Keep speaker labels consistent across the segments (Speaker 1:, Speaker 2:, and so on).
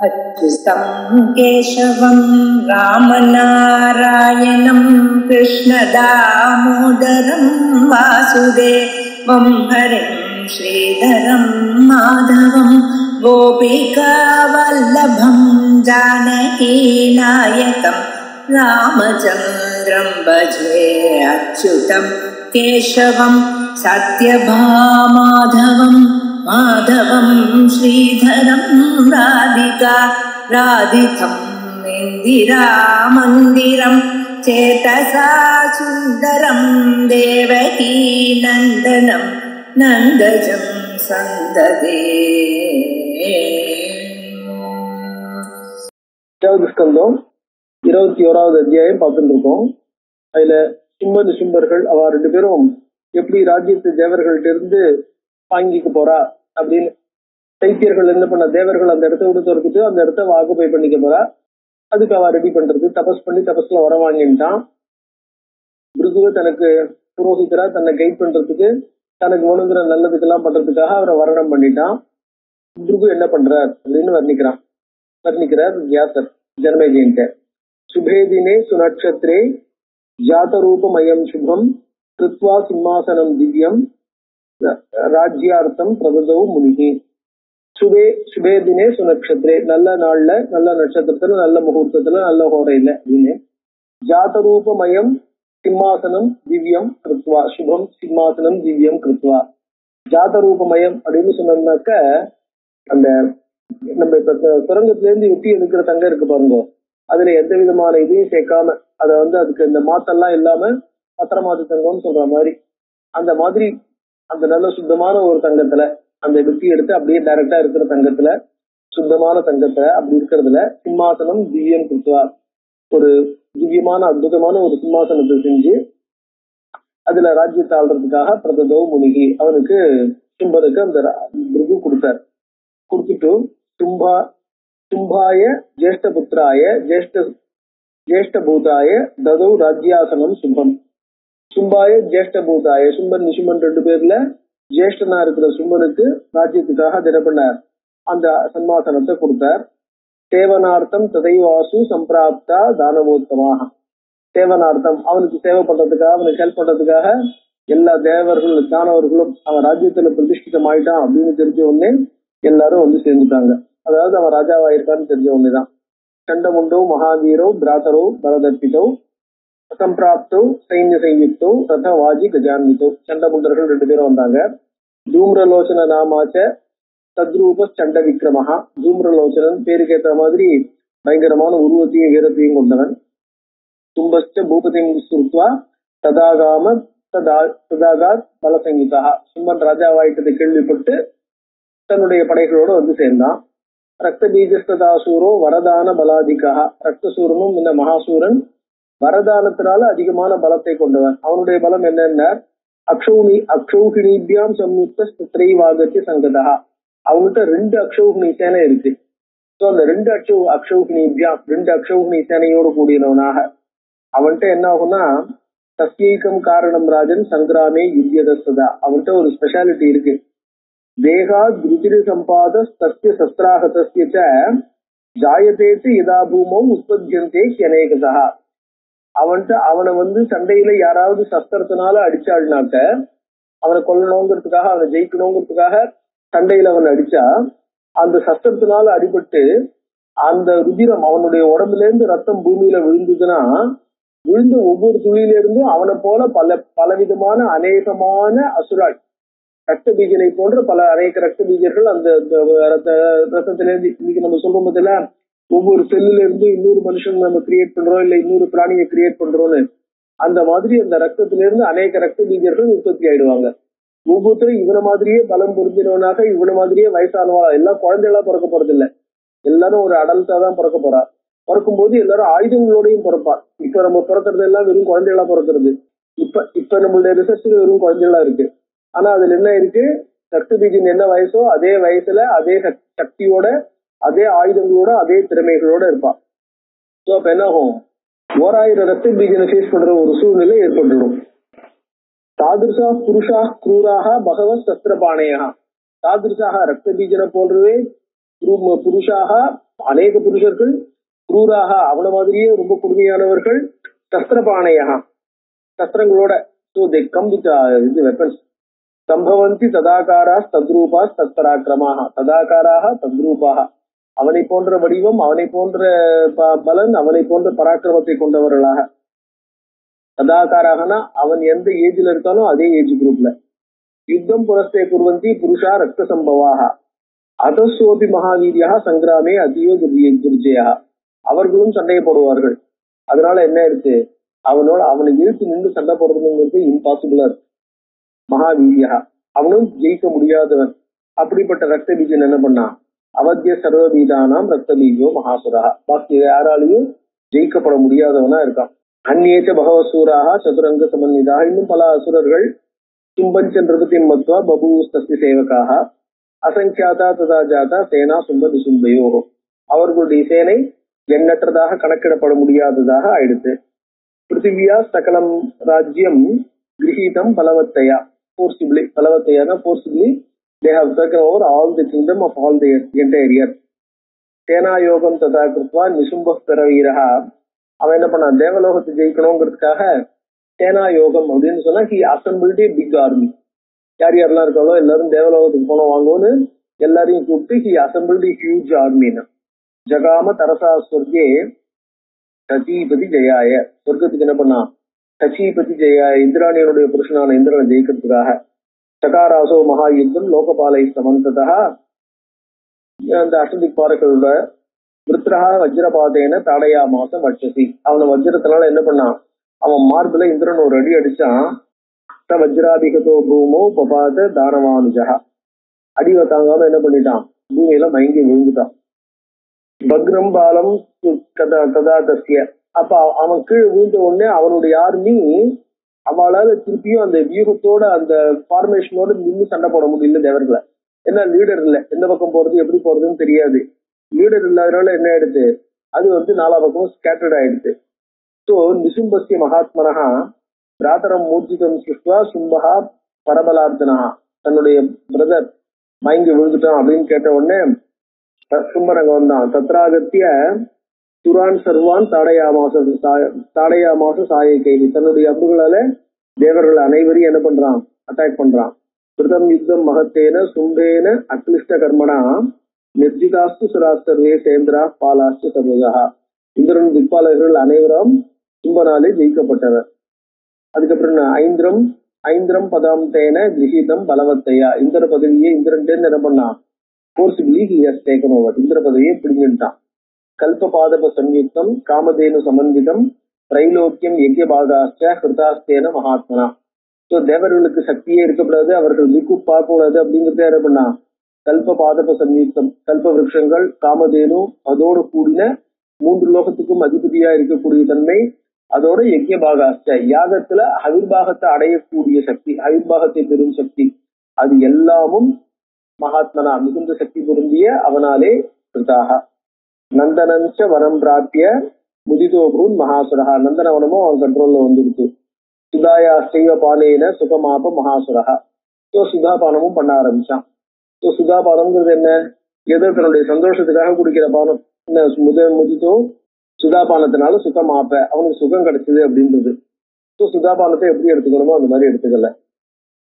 Speaker 1: अच्युतं केशवं रामनारायणं कृष्णदामोदरं वासुदेवं हरिं श्रीधरं माधवं गोपिकावल्लभं जानकीनायकं रामचन्द्रं भजे। अच्युतं केशवं सत्यभामाधवं माधवं श्रीधरं राधिका राधितं इन्दिरामन्दिरं चेतसा सुन्दरं देवकी नन्दनं नन्दजं सन्ददे।
Speaker 2: ஸ்கந்தம் 21வது அத்தியாயம் பார்த்துட்டு இருக்கோம். அதுல சும்பன் சும்பர்கள் அவ ரெண்டு பேரும் எப்படி ராஜ்யத்து தேவர்கள்ட்ட இருந்து வாங்கிக்க போறா அப்படின்னு சைத்தியர்கள் என்ன பண்ண, தேவர்கள் அந்த இடத்த விட்டு துறக்கிட்டு அந்த இடத்த ஆக்குபை பண்ணிக்க போறா. அதுக்கு அவ ரெடி பண்றது, தபஸ் பண்ணி தபஸ்ல வர வாங்கிட்டான். பிருகுவை தனக்கு புரோகிதரா தன்னை கைட் பண்றதுக்கு, தனக்கு வேணுங்கிற நல்லதுக்கெல்லாம் பண்றதுக்காக அவரை வர்ணனம் பண்ணிட்டான். பிருகு என்ன பண்றார் அப்படின்னு வர்ணிக்கிறார் வியாசர் ஜனமேஜயன்ட்ட. சுபேதினே சுநக்ஷத்ரே ஜாதரூபமயம் சுபம் கிருத்வா சிம்மாசனம் திவ்யம் ராஜ்யார்த்தம் பிரபதௌ முனிகி. சுபேதினே சுநக்ஷத்ரே, நல்ல நாள்ல, நல்ல நட்சத்திரத்துல, நல்ல முகூர்த்தத்துல, நல்ல ஹோரையில அப்படின்னு. ஜாதரூபமயம் சிம்மாசனம் திவ்யம் கிருத்வா, சுபம் சிம்மாசனம் திவ்யம் கிருத்வா. ஜாதரூபமயம் அப்படின்னு சொன்னோம்னாக்க, அந்த நம்ம இப்ப சுரங்கத்துல இருந்து வெட்டி எடுக்கிற தங்கம் இருக்கு பாருங்க, அதுல எந்த விதமான இதையும் சேர்க்காம, அதை அதுக்கு இந்த மாத்தெல்லாம் இல்லாம பத்திரமாத்து தங்கம்னு சொல்ற மாதிரி, அந்த மாதிரி அந்த நல்ல சுத்தமான ஒரு தங்கத்துல அந்த வெட்டி எடுத்து அப்படியே டைரக்டா இருக்கிற தங்கத்துல, சுத்தமான தங்கத்துல அப்படி இருக்கிறதுல சிம்மாசனம் திவ்யம் கிருத்வா, ஒரு திவ்யமான அற்புதமான ஒரு சிம்மாசனத்தை செஞ்சு அதுல ராஜ்யத்தை ஆள்றதுக்காக பிரததோ முனிகி, அவனுக்கு சும்பனுக்கு அந்த பிருகு கொடுத்தார். கொடுத்துட்டு சும்பாய ஜேஷ்டபுத்திராய ஜேஷ்டபூதாய ததௌ ராஜ்யாசனம் சும்பம். சும்பாய ஜேஷ்டபூதாய, சும்பன் நிசும்பன் ரெண்டு பேர்ல ஜேஷ்டனா இருக்கிற சும்பனுக்கு ராஜ்யத்துக்காக தினப்பண்ணார் அந்த சன்மாசனத்தை கொடுத்தார். சேவனார்த்தம் ததைவாசு சம்பிராப்தா தானவோத்தமாக. சேவனார்த்தம், அவனுக்கு சேவை பண்றதுக்காக, அவனுக்கு ஹெல்ப் பண்றதுக்காக எல்லா தேவர்களும் தானவர்களும் அவன் ராஜ்யத்துல பிரதிஷ்டிதம் ஆயிட்டான் அப்படின்னு தெரிஞ்ச உடனே எல்லாரும் சேர்ந்துட்டாங்க. அதாவது அவன் ராஜாவாயிருக்கான்னு தெரிஞ்ச உடனேதான். சண்டமுண்டோ மகாவீரோ பிராதரோ பரதர்பிதோ சம்பிராப்தோ சைன்ய சையுக்தோ ரத வாஜி கஜான்விதோ. சண்டமுண்டர்கள் ரெண்டு பேரும் வந்தாங்க. தூம்ரலோச்சன நாமாச்ச தத்ரூப சண்ட விக்ரமஹா. தூம்ரலோச்சனன் பேருக்கு ஏற்ற மாதிரி பயங்கரமான உருவத்தையும் வீரத்தையும் கொண்டவன். தும்பஸ்ட பூபதிம் சுருத்வா ததாகாம ததாகாத் பலசங்கிதா. சும்பன் ராஜாவாயிட்டதை கேள்விப்பட்டு தன்னுடைய படைகளோடு சேர்ந்தான். ரத்த பீஜஸ்தாசூரோ வரதான பலாதிகா. ரத்தசூரனும் இந்த மகாசூரன் வரதானத்தினால அதிகமான பலத்தை கொண்டவன். அவனுடைய பலம் என்னன்னா, அக்ஷௌகிணிபியாம் சம்யுக்த ஸ்திரைவாகத்திய சங்கதா. அவங்ககிட்ட 2 அக்ஷௌகிணி சேனை இருக்கு. ஸோ அந்த 2 அக்ஷௌகிணிபியாம் 2 அக்ஷௌகிணி சேனையோடு கூடியவனாக அவன்கிட்ட என்ன ஆகும்னா, தஸ்யைக்கம் காரணம் ராஜன் சங்கிராமே யுத்தியதஸ்ததா. அவன்கிட்ட ஒரு ஸ்பெஷாலிட்டி இருக்கு. தேகாத் ருச்சிரி சம்பாத தஸ்ய சஸ்திராகதஸ்ய ச ஜாயதேத்து யதா பூமௌ உற்பத்தியந்தே ஹ்யநேகதா. அவனை சண்டையில யாராவது சஸ்திரத்தினால அடிச்சாள்னாக்க, அவனை கொல்லணுங்கிறதுக்காக, அவனை ஜெயிக்கணுங்கிறதுக்காக சண்டையில அவனை அடிச்சா, அந்த சஸ்திரத்தினால அடிபட்டு அந்த ருதிரம் அவனுடைய உடம்புல இருந்து ரத்தம் பூமியில விழுந்ததுன்னா, விழுந்த ஒவ்வொரு துளியில இருந்தும் அவனை போல பலவிதமான அநேகமான அசுராள், ரத்த பீஜனை போன்ற அநேக ரத்த பீஜர்கள் அந்த ரத்தத்திலிருந்து, இன்னைக்கு நம்ம சொல்லும் போதுல ஒவ்வொரு செல்லுல இருந்து இன்னொரு மனுஷன் நம்ம கிரியேட் பண்றோம், இல்ல இன்னொரு பிராணியை கிரியேட் பண்றோம்னு, அந்த மாதிரி அந்த ரத்தத்திலிருந்து அநேக ரத்த பீஜர்கள் உற்பத்தி ஆயிடுவாங்க. ஒவ்வொருத்தரும் இவனை மாதிரியே பலம் பொருந்தினவனாக, இவனை மாதிரியே வயசானவா, எல்லாம் குழந்தைகளா பிறக்க போறது இல்ல, எல்லாரும் ஒரு அடல்ட்டா தான் பிறக்க போறா. பிறக்கும் போது எல்லாரும் ஆயுதங்களோடையும் பிறப்பார். இப்ப நம்ம பிறக்கிறது எல்லாம் வெறும் குழந்தைகளா பிறக்கிறது. இப்ப நம்மளுடைய ரிசர்ச்ல வெறும் குழந்தைகளா இருக்கு. ஆனா அதுல என்ன இருக்கு, ரத்த பீஜன் என்ன வயசோ அதே வயசுல அதே சக்தியோட, அதே ஆயுதங்களோட, அதே திறமைகளோட இருப்பான். ஸோ அப்ப என்ன ஆகும், 1000 ரத்த பீஜனை ஃபேஸ் பண்ற ஒரு சூழ்நிலை ஏற்பட்டுடும். தாதிருஷா புருஷா க்ரூராக பகவத் சஸ்திரபாணையா. தாதிருஷாக ரத்த பீஜனை போன்றவே புருஷாக அநேக புருஷர்கள், குரூராக அவன மாதிரியே ரொம்ப கொடுமையானவர்கள், சஸ்திரபாணையா சஸ்திரங்களோட இது வெப்பன்ஸ் சம்பவந்தி ததாகாரா தத்ரூபா தத்பராக்கிரமாக ததாகாராக தத்ரூபாக அவனை போன்ற வடிவம், அவனை போன்ற பலன், அவனை போன்ற பராக்கிரமத்தை கொண்டவர்களாக. ததாகாராகனா அவன் எந்த ஏஜ்ல இருக்கானோ அதே ஏஜ் குரூப்ல. யுத்தம் புரஸ்தே குர்வந்தி புருஷா ரத்த சம்பவாக அதசோபி மகாவீரியா சங்கிராமே அதியோ துர்ஜயா அவர்களும் சண்டையை போடுவார்கள். அதனால என்ன இருக்கு, அவனை இழுத்து நின்று சண்டை போடுறதுங்கிறது இம்பாசிபிளா இருக்கு. மகாவீரியா அவனும் ஜெயிக்க முடியாதவன். அப்படிப்பட்ட ரத்த பீஜன் என்ன பண்ணான், அவத்திய சர்வபீதானாம் ரத்த பீஜோ மகாசுரா, பாக்கி யாராலையும் ஜெயிக்கப்பட முடியாதவனா இருக்கான். அந்நேச்ச பகவசூராக சதுரங்க சமன்விதாக இன்னும் பல அசுரர்கள் சும்பஞ்சன்றபதி மத்வா பபூஸ்தி சேவகாக அசங்கியாதா ததா ஜாதா சேனா சும்ப விசும்பையோ அவர்களுடைய சேனை எண்ணற்றதாக கணக்கிடப்பட முடியாததாக ஆயிடுத்து. பிருத்திவியா சகலம் ராஜ்யம் கிரகீதம் பலவத்தையா forcibly பலவத்தையான forcibly they have taken over all the kingdom of all the entire earth. சேனா யோகம் ததா கிருத்வா நிசும்ப பெறவீரா அவன் என்ன பண்ணா, தேவலோகத்தை ஜெயிக்கணுங்கிறதுக்காக சேனா யோகம் அப்படின்னு சொன்னா he assembled a big army. யார் யாரெல்லாம் இருக்காளோ எல்லாரும் தேவலோகத்துக்கு போனோம் வாங்குவோன்னு எல்லாரையும் கூப்பிட்டு he assembled a huge army. ஜகாம தரசா சொர்க்கே Sasipati ஜெயாய சொர்க்கத்துக்கு என்ன பண்ணா, சசீபதி ஜெயாய இந்திராணியனுடைய புருஷனான இந்திரனை ஜெயிக்கிறதுக்காக. சகாராசோ மகா யுத்தம் லோகபாலை சமந்ததா அந்த அஷ்டதிக்பாரர்களோட விருத்ரஹா வஜ்ரபாதேன தாடையா மாசம் வட்சசி அவனை வஜ்ரத்தினால என்ன பண்ணான், அவன் மார்புல இந்திரன் ஒரு அடி அடிச்சான். வஜ்ராபிகதோ பூமோ பபாத தானவானுஜா அடிவை தாங்காம என்ன பண்ணிட்டான், பூமியில மயங்கி விழுந்துட்டான். பக்ரம் பாலம் கதா தஸ்ய அப்ப அவன் கீழே விழுந்த உடனே அவனுடைய ஆர்மி அவளால திருப்பியும் அந்த வியூகத்தோட அந்த ஃபார்மேஷனோட நின்று சண்டை போட முடியல தேவர்களை. ஏன்னா லீடர் இல்லை, எந்த பக்கம் போறது எப்படி போறதுன்னு தெரியாது. லீடர் இல்லாதனால என்ன ஆயிடுது, அது நாலா பக்கமும் ஸ்கேட்டர்ட் ஆயிடுது. ஸோ நிசும்பஸ்ய மகாத்மனஹா பிராதரம் மூர்ஜிதம் சிஷ்வா சும்பகா பரபலார்த்தனா தன்னுடைய பிரதர் மயங்கி விழுந்துட்டான் அப்படின்னு கேட்ட உடனே சும்பரங்க வந்தான். தத்ராகத்திய துரான் சர்வான் தாடையாமாச சாயை கைதி தன்னுடைய அம்புகளால தேவர்கள் அனைவரையும் என்ன பண்றான், அட்டாக் பண்றான். கிருதம் யுத்தம் மகத்தேன சும்பேன அக்லிஷ்ட கர்மனா நிர்ஜிதாஸ்து சுராஸ்தர்வே சேந்திரா பாலாஸ்து சர்வகா இந்திரன் திக்பாலர்கள் அனைவரும் சும்பனாலே ஜெயிக்கப்பட்டவர். அதுக்கப்புறம் ஐந்திரம் பதாம் தேன கிரகீதம் பலவத்தையா இந்திர பதவியை இந்திரன் என்ன பண்ணான், forcibly he has taken over இந்திர பதவியை பிடிங்கிட்டான். கல்ப பாதப சம்யுக்தம் காமதேனு சமன்விதம் திரைலோக்கியம் யஜ்ய பாகாஸ்ட ஹிருதாஸ்தேன மகாத்மனா. ஸோ தேவர்களுக்கு சக்தியே இருக்கக்கூடாது, அவர்கள் திக்கு பார்க்கக்கூடாது அப்படிங்கிறத என்ன பண்ணா, கல்ப பாதப சம்யுக்தம் கல்ப விருட்சங்கள் காமதேனு அதோடு கூடின 3 லோகத்துக்கும் அதிபதியா இருக்கக்கூடிய தன்மை, அதோட யஜ்ய பாகாஸ்ட யாகத்துல ஹவிர்பாகத்தை அடையக்கூடிய சக்தி, ஹவிர்பாகத்தை பெறும் சக்தி, அது எல்லாமும் மகாத்மனா மிகுந்த சக்தி பொருந்திய அவனாலே கிருதாக. நந்தனஞ்ச வரம் பிராப்பிய முதிதோபூன் மகாசுரஹா நந்தனவனமும் அவன் கண்ட்ரோல்ல வந்துருக்கு. சுதாயா செய்வ பாலேன சுகமாப மகாசுரஹா. ஸோ சுதாபானமும் பண்ண ஆரம்பிச்சான். ஸோ சுதாபானம்ங்கிறது என்ன, ஏதோ தன்னுடைய சந்தோஷத்துக்காக குடிக்கிற பானம். முதிதோ சுதாபானத்தினால சுகமாப்ப அவனுக்கு சுகம் கிடைச்சது அப்படின்றது. ஸோ சுதாபானத்தை எப்படி எடுத்துக்கணுமோ அந்த மாதிரி எடுத்துக்கல.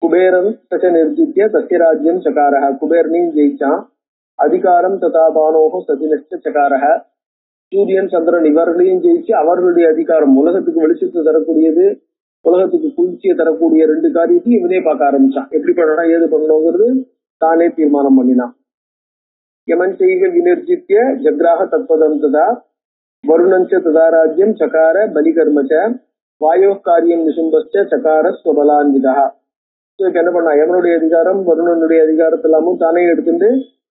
Speaker 2: குபேரன் சச்ச நிர்ஜித்திய சத்யராஜ்யம் சகாரஹ குபேரனையும் ஜெயிச்சான். அதிகாரம் ததா பானோகோ சதினஷ்ட சகாரஹ சூரியன் சந்திரன் இவர்களையும் ஜெயிச்சு அவர்களுடைய அதிகாரம் உலகத்துக்கு வெளிச்சத்தை தரக்கூடியது, உலகத்துக்கு குளிர்ச்சியை தரக்கூடிய 2 காரியத்தையும் இவனே பார்க்க ஆரம்பிச்சான். எப்படி பண்ணணும் ஏது பண்ணணுங்கிறது தானே தீர்மானம் பண்ணினான். யமன் செய்க வினிர்ஜித்திய ஜக்ராக தத்பதம் ததா வருணஞ்ச ததா ராஜ்யம் சகார பலிகர்மச்ச வாயோ காரியம் நிசும்பஸ்ட சகார ஸ்வபலான்விதா. என்ன பண்ணா, யமனுடைய அதிகாரம் வருணனுடைய அதிகாரத்தெல்லாமும் தானே எடுத்துட்டு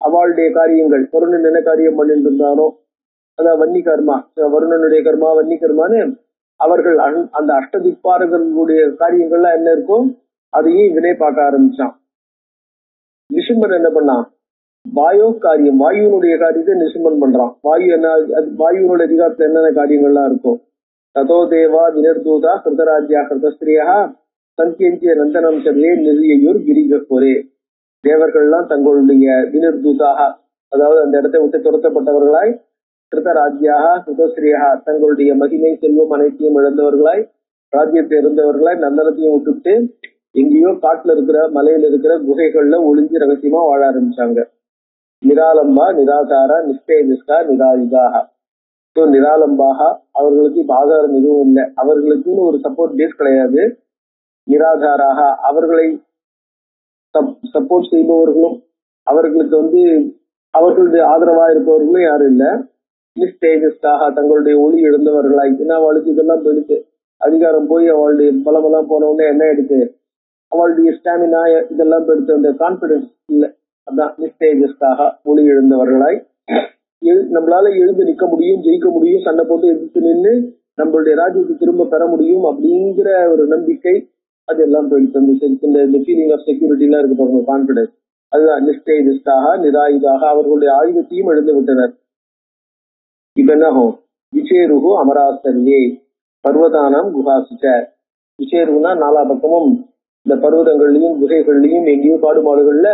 Speaker 2: அவளுடைய காரியங்கள் வருணன் என்ன காரியம் பண்ணிட்டு இருந்தானோ அதான் வன்னி கர்மா, வருணனுடைய கர்மா வன்னி கர்மான்னு அவர்கள் அந்த அஷ்டதிக்பாரர்களுடைய காரியங்கள்லாம் என்ன இருக்கோ அதையும் இவனே பார்க்க ஆரம்பிச்சான். நிசும்பன் என்ன பண்ணான், வாயோ காரியம் வாயுனுடைய காரியத்தை நிசும்பன் பண்றான். வாயு என்ன, வாயுனுடைய அதிகாரத்துல என்னென்ன காரியங்கள்லாம் இருக்கும். ததோ தேவா வினர்தூதா கிருதராஜ்யா கிருதஸ்திரியா சந்தியந்திய நந்தனம் சர்வே நிர்யயூர் கிரிகொரே. தேவர்கள்லாம் தங்களுடைய வினர்தூதாக அதாவது அந்த இடத்தை விட்டு துரத்தப்பட்டவர்களாய், கிருதராஜ்யாக சுதஸ்ரீயா தங்களுடைய மகிமை செல்வம் அனைத்தையும் இழந்தவர்களாய், ராஜ்யத்தை இருந்தவர்களாய், நந்தனத்தையும் விட்டுட்டு எங்கேயோ காட்டுல இருக்கிற மலையில இருக்கிற குகைகள்ல ஒளிஞ்சு ரகசியமா வாழ ஆரம்பிச்சாங்க. நிராலம்பா நிராசாரா நிஸ்தேஜஸ்கா நிராயுதாக. ஸோ நிராலம்பாக, அவர்களுக்கு இப்ப ஆதாரம் எதுவும் இல்லை, அவர்களுக்குன்னு ஒரு சப்போர்ட் பேஸ் கிடையாது. நிராதாராக, அவர்களை சப்போர்ட் செய்பவர்களும் அவர்களுக்கு அவர்களுடைய ஆதரவா இருப்பவர்களும் யாரும் இல்லை. நிஸ்தேஜஸ்காக, தங்களுடைய ஒளி இழந்தவர்களாய். ஏன்னா அவளுக்கு இதெல்லாம் போயிடுச்சு, அதிகாரம் போய் அவளுடைய பலமெல்லாம் போன உடனே என்ன ஆயிடுச்சு, அவளுடைய ஸ்டாமினா இதெல்லாம் போயிடுச்சு, அந்த கான்பிடன்ஸ் இல்லை. அதான் நிஸ்தேஜஸ்காக, ஒளி இழந்தவர்களாய். நம்மளால எழுந்து நிக்க முடியும், ஜெயிக்க முடியும், சண்டை போட்டு எதிர்த்து நின்று நம்மளுடைய ராஜ்யத்தை திரும்ப பெற முடியும் அப்படிங்கிற ஒரு நம்பிக்கை அதெல்லாம் போயிடுச்சு. இந்த ஃபீலிங் ஆஃப் செக்யூரிட்டி எல்லாம் இருக்கு பாருங்க, கான்பிடன்ஸ். அதுதான் நிஸ்தேஜஸ்காக நிராயுதாக, அவர்களுடைய ஆயுதத்தையும் எழுந்து விட்டனர். இப்ப என்ன ஆகும், விசேருகு அமராஸ்தரியே பர்வதானம் குஹாசிச்ச. விசேருகுனா நாலா பக்கமும் இந்த பர்வதங்கள்லயும் குகைகள்லயும் எங்கேயோ காடுமாடுகள்ல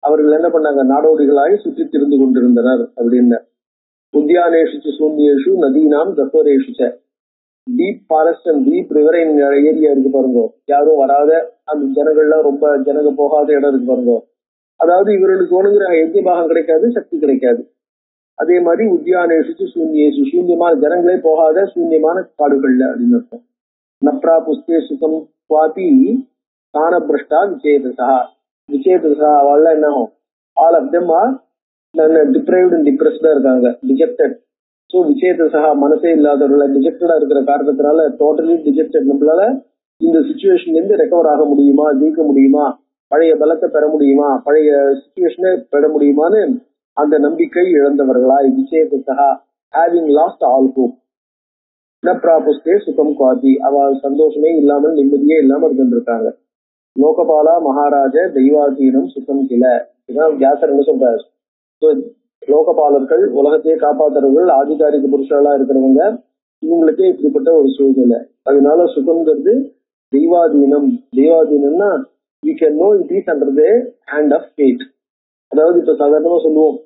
Speaker 2: அவர்கள் என்ன பண்ணாங்க, நாடோடிகளாய் சுற்றி திரிந்து கொண்டிருந்தனர் அப்படின்னு. உத்தியானேஷு சூன்யேஷு நதீனாம் கஸ்வரேஷுச்ச. Deep forest and deep riverine area இருக்கு பாருங்க, யாரும் வராத அந்த ஜனங்கள்லாம் ரொம்ப ஜனங்க போகாத இடம் இருக்கு பாருங்க. அதாவது இவர்களுக்கு ஒண்ணுங்கிற எஜ்ஜ பாகம் கிடைக்காது, சக்தி கிடைக்காது. அதே மாதிரி உத்தியானேஷு சூன்யேஷு, சூன்யமான ஜனங்களே போகாத சூன்யமான காடுகள்ல அப்படின்னு அர்த்தம். நப்ரா புஸ்தே சுகம் சுவாதி தான பிரஷ்டா விசேதசா. விசேதசா அவள்லாம் என்ன ஆகும், all of them are deprived and டிப்ரெஸ்டா இருக்காங்க, டிஜெக்டட். ஸோ விசேதசா மனசே இல்லாதவர்கள், டிஜெக்டடா இருக்கிற காரணத்தினால டோட்டலி டிஜெக்டட். நம்மளால இந்த சுச்சுவேஷன்ல இருந்து ரெக்கவர் ஆக முடியுமா, ஜெயிக்க முடியுமா, பழைய பலத்தை பெற முடியுமா, பழைய சுச்சுவேஷனை பெற முடியுமான்னு அந்த நம்பிக்கை இழந்தவர்களாய். விசேதசா ஹேவிங் லாஸ்ட் ஆல் ஹோப். நப்ராபுஸ்தே சுகம் குவாதி, அவள் சந்தோஷமே இல்லாமல் நிம்மதியே இல்லாமல் இருந்திருக்காங்க. லோகபாலா மகாராஜ தெய்வாதீனம் சுகம் கில. இதான் வியாசர் என்ன சொல்றாரு. லோகபாலர்கள், உலகத்தையே காப்பாற்றுறவர்கள், ஆதிகாரிக புருஷர்களா இருக்கிறவங்க, இவங்களுக்கே இப்படிப்பட்ட ஒரு சூழ்நிலை. அதனால சுகம்ங்கிறது தெய்வாதீனம். தெய்வாதீனம்னா we can know it is under the hand of fate. அதாவது இப்ப சாதாரணமா சொல்லுவோம்,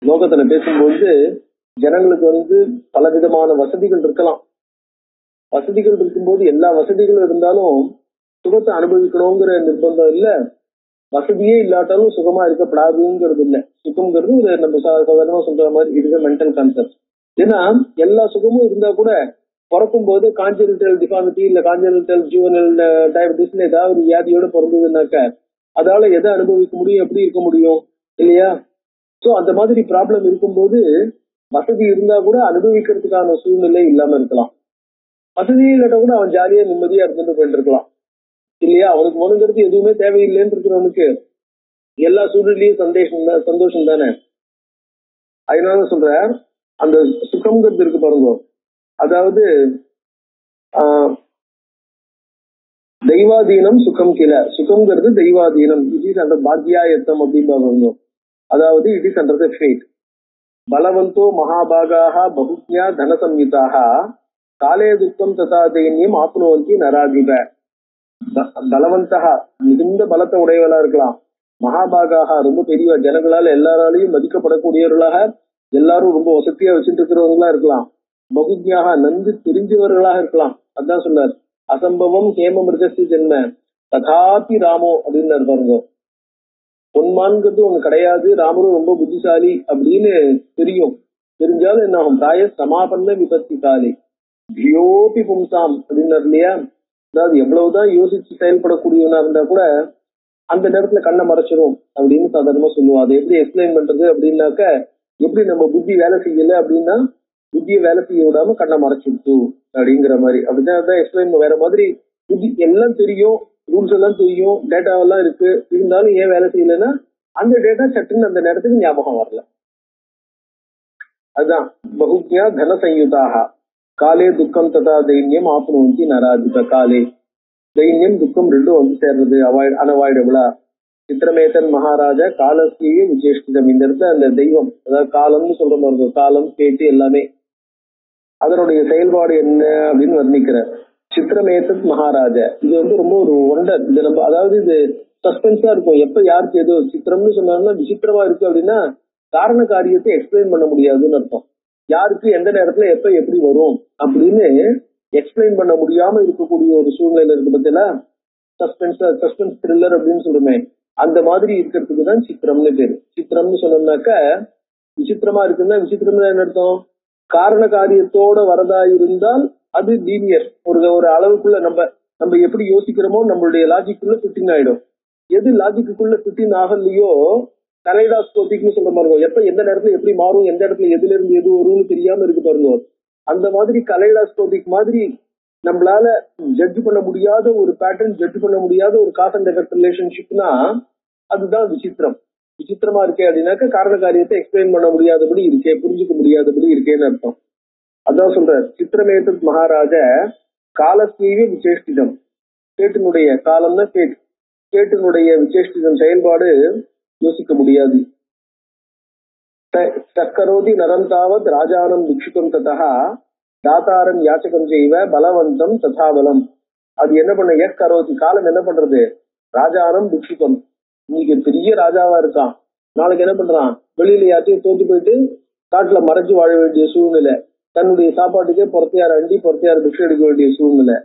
Speaker 2: லோகத்துல பேசும்போது ஜனங்களுக்கு பலவிதமான வசதிகள் இருக்கலாம். வசதிகள் இருக்கும்போது எல்லா வசதிகளும் இருந்தாலும் சுகத்தை அனுபவிக்கணுங்கிற நிர்பந்தம் இல்ல, வசதியே இல்லாட்டாலும் சுகமா இருக்கப்படாதுங்கிறது இல்ல. சுகம்ங்கிறது ஒரு நம்ம சாதாரணமா சொல்ற மாதிரி இது மென்டல் கான்செப்ட். ஏன்னா எல்லா சுகமும் இருந்தா கூட பிறக்கும் போது கான்ஜெனிட்டல் டிஃபார்மிட்டி இல்ல கான்ஜெனிட்டல் ஜுவனல் டயபெட்டிஸ் ஏதாவது ஒரு வியாதியோட பிறந்ததுனாக்க அதால எதை அனுபவிக்க முடியும், எப்படி இருக்க முடியும் இல்லையா? சோ அந்த மாதிரி ப்ராப்ளம் இருக்கும்போது வசதி இருந்தா கூட அனுபவிக்கிறதுக்கான சூழ்நிலை இல்லாம இருக்கலாம். வசதியே இல்லாட்ட கூட அவன் ஜாலியா நிம்மதியா இருந்துட்டு போயிட்டு இருக்கலாம் இல்லையா? அவனுக்கு மனுங்கிறது எதுவுமே தேவையில்லைன்னு இருக்கிறவனுக்கு எல்லா சூழ்நிலையும் சந்தோஷம் தானே. அதனால சொல்ற அந்த சுகம்ங்கிறது இருக்கு பாருங்க, அதாவது தெய்வாதீனம் சுகம் கில. சுகம்ங்கிறது தெய்வாதீனம். இட் இஸ் அண்டர் பாக்யாயத்தம் அப்படின்னு, அதாவது it is under the fate. பலவந்தோ மகாபாகாக பகுஜ்ஞா தனசம்யுதாக காலே துக்கம் ததா தைன்யம் ஆப்னுவந்தி நராதிப. பலவந்தகா மிகுந்த பலத்தை உடையவளா இருக்கலாம், மகாபாகாக ரொம்ப பெரிய ஜனங்களால எல்லாராலையும் மதிக்கப்படக்கூடியவர்களாக, எல்லாரும் ரொம்ப வசதியா வச்சுட்டு இருக்கிறவங்களா இருக்கலாம், பகுஜ்ஞாக நன்கு தெரிஞ்சவர்களாக இருக்கலாம். அதான் சொன்னார், அசம்பவம் ஹேமமிருகஸ்து ஜென்ம ததாபி ராமோ அப்படின்னு பாருங்க. பொன்மான்கிறது ஒண்ணு கிடையாது, ராமரும் ரொம்ப புத்திசாலி அப்படின்னு தெரிஞ்சாலும் என்ன ஆகும், பிராய சமாபன்ன விபத்தி காலி தியோபி பும்சாம் அப்படின்னாரு இல்லையா? அதாவது எவ்வளவுதான் யோசிச்சு செயல்படக்கூடியவனா இருந்தா கூட அந்த நேரத்துல கண்ணை மறைச்சிரும் அப்படின்னு சாதாரணமா சொல்லுவோம். அதை எப்படி எக்ஸ்பிளைன் பண்றது அப்படின்னாக்க, எப்படி நம்ம புத்தி வேலை செய்யல அப்படின்னா புத்தியை வேலை செய்ய விடாம கண்ணை மறைச்சிடுச்சு அப்படிங்கிற மாதிரி, அப்படிதான் எக்ஸ்பிளைன். வேற மாதிரி புத்தி எல்லாம் தெரியும், ரூல்ஸ் எல்லாம் தெரியும், டேட்டாவெல்லாம் இருக்கு, இருந்தாலும் ஏன் வேலை செய்யலைன்னா அந்த டேட்டா சட்டுன்னு அந்த நேரத்துக்கு ஞாபகம் வரல. அதுதான் பகுஜ்ஞா தன சயுதாக காலே துக்கம் ததா தைன்யம் ஆப்னுவந்தி நராதிப. காலே தைன்யம் துக்கம் ரெண்டும் சேர்றது அனவாய்டபிளா. சித்திரமேதன் மகாராஜா காலத்திலேயே விசேஷிதம். இந்த இடத்துல அந்த தெய்வம், அதாவது காலம்னு சொல்ற மாதிரி காலம் பேச்சு எல்லாமே அதனுடைய செயல்பாடு என்ன அப்படின்னு வர்ணிக்கிறார். சித்திரமேதன் மகாராஜா, இது ரொம்ப ஒரு ஒண்டர். இது நம்ம அதாவது இது சஸ்பென்ஸா இருக்கும், எப்ப யாருக்கு ஏதோ சித்திரம்னு சொன்னாங்கன்னா விசித்திரமா இருக்கு அப்படின்னா காரண காரியத்தை எக்ஸ்பிளைன் பண்ண முடியாதுன்னு அர்த்தம். யாருக்கு எந்த நேரத்துல எப்ப எப்படி வரும் அப்படின்னு எக்ஸ்பிளைன் பண்ண முடியாம இருக்கக்கூடிய ஒரு சூழ்நிலை இருக்கு பத்தில சஸ்பென்ஸ் த்ரில்லர் அப்படின்னு சொல்லுமே, அந்த மாதிரி இருக்கிறதுக்கு தான் சித்திரம்னு பேரு. சித்திரம்னு சொன்னோம்னாக்க விசித்திரமா இருக்குன்னா, விசித்திரம்னு என்ன அர்த்தம்? காரண காரியத்தோட வரதா இருந்தால் அது லீனியர், ஒரு அளவுக்குள்ள நம்ம எப்படி யோசிக்கிறோமோ நம்மளுடைய லாஜிக்குள்ள ஃபிட்டிங் ஆயிடும். எது லாஜிக்குள்ள ஃபிட்டிங் ஆகலையோ கலைடாஸ்கோபிக்னு சொல்ற மாதிரி, எப்ப எந்த நேரத்துல எப்படி மாறும், எந்த இடத்துல எதுல இருந்து எது வரும்னு தெரியாம இருக்கு பாருங்க. அந்த மாதிரி கலைடாஸ்கோபிக் மாதிரி நம்மளால ஜட்ஜ் பண்ண முடியாத ஒரு பேட்டர்ன், ஜட்ஜ் பண்ண முடியாத ஒரு காஸ் அண்ட் எஃபெக்ட் ரிலேஷன்ஷிப்னா அதுதான் விசித்திரம். விசித்திரமா இருக்கே அப்படின்னாக்க காரண காரியத்தை எக்ஸ்பிளைன் பண்ண முடியாதபடி இருக்கே, புரிஞ்சுக்க முடியாதபடி இருக்கேன்னு அர்த்தம். அதான் சொல்ற சித்திரமேதத் மகாராஜ காலஸ்தீவ விசேஷ்டிதம். கேட்டினுடைய காலம்னா கேட்டினுடைய விசேஷ்டிதம் செயல்பாடு யோசிக்க முடியாது. தற்கரோதி நரம் தாவத் ராஜானம் திக்ஷிதம் ததா தாத்தாரம் யாச்சகம் செய்வ பலவந்தம் ததாபலம். அது என்ன பண்ண கரோதி காலம் என்ன பண்றது? ராஜானம் திக்ஷிதம். இன்னைக்கு பெரிய ராஜாவா இருக்கான், நாளைக்கு என்ன பண்றான்? வெளியில யாத்தையும் தோத்து போயிட்டு காட்டுல மறைச்சு வாழ வேண்டிய சூழ்நிலை, தன்னுடைய சாப்பாட்டுக்கே பொறுத்தையார் அண்டி பொறுத்தையார் பிக்ஷை எடுக்க வேண்டிய சூழ்நிலை.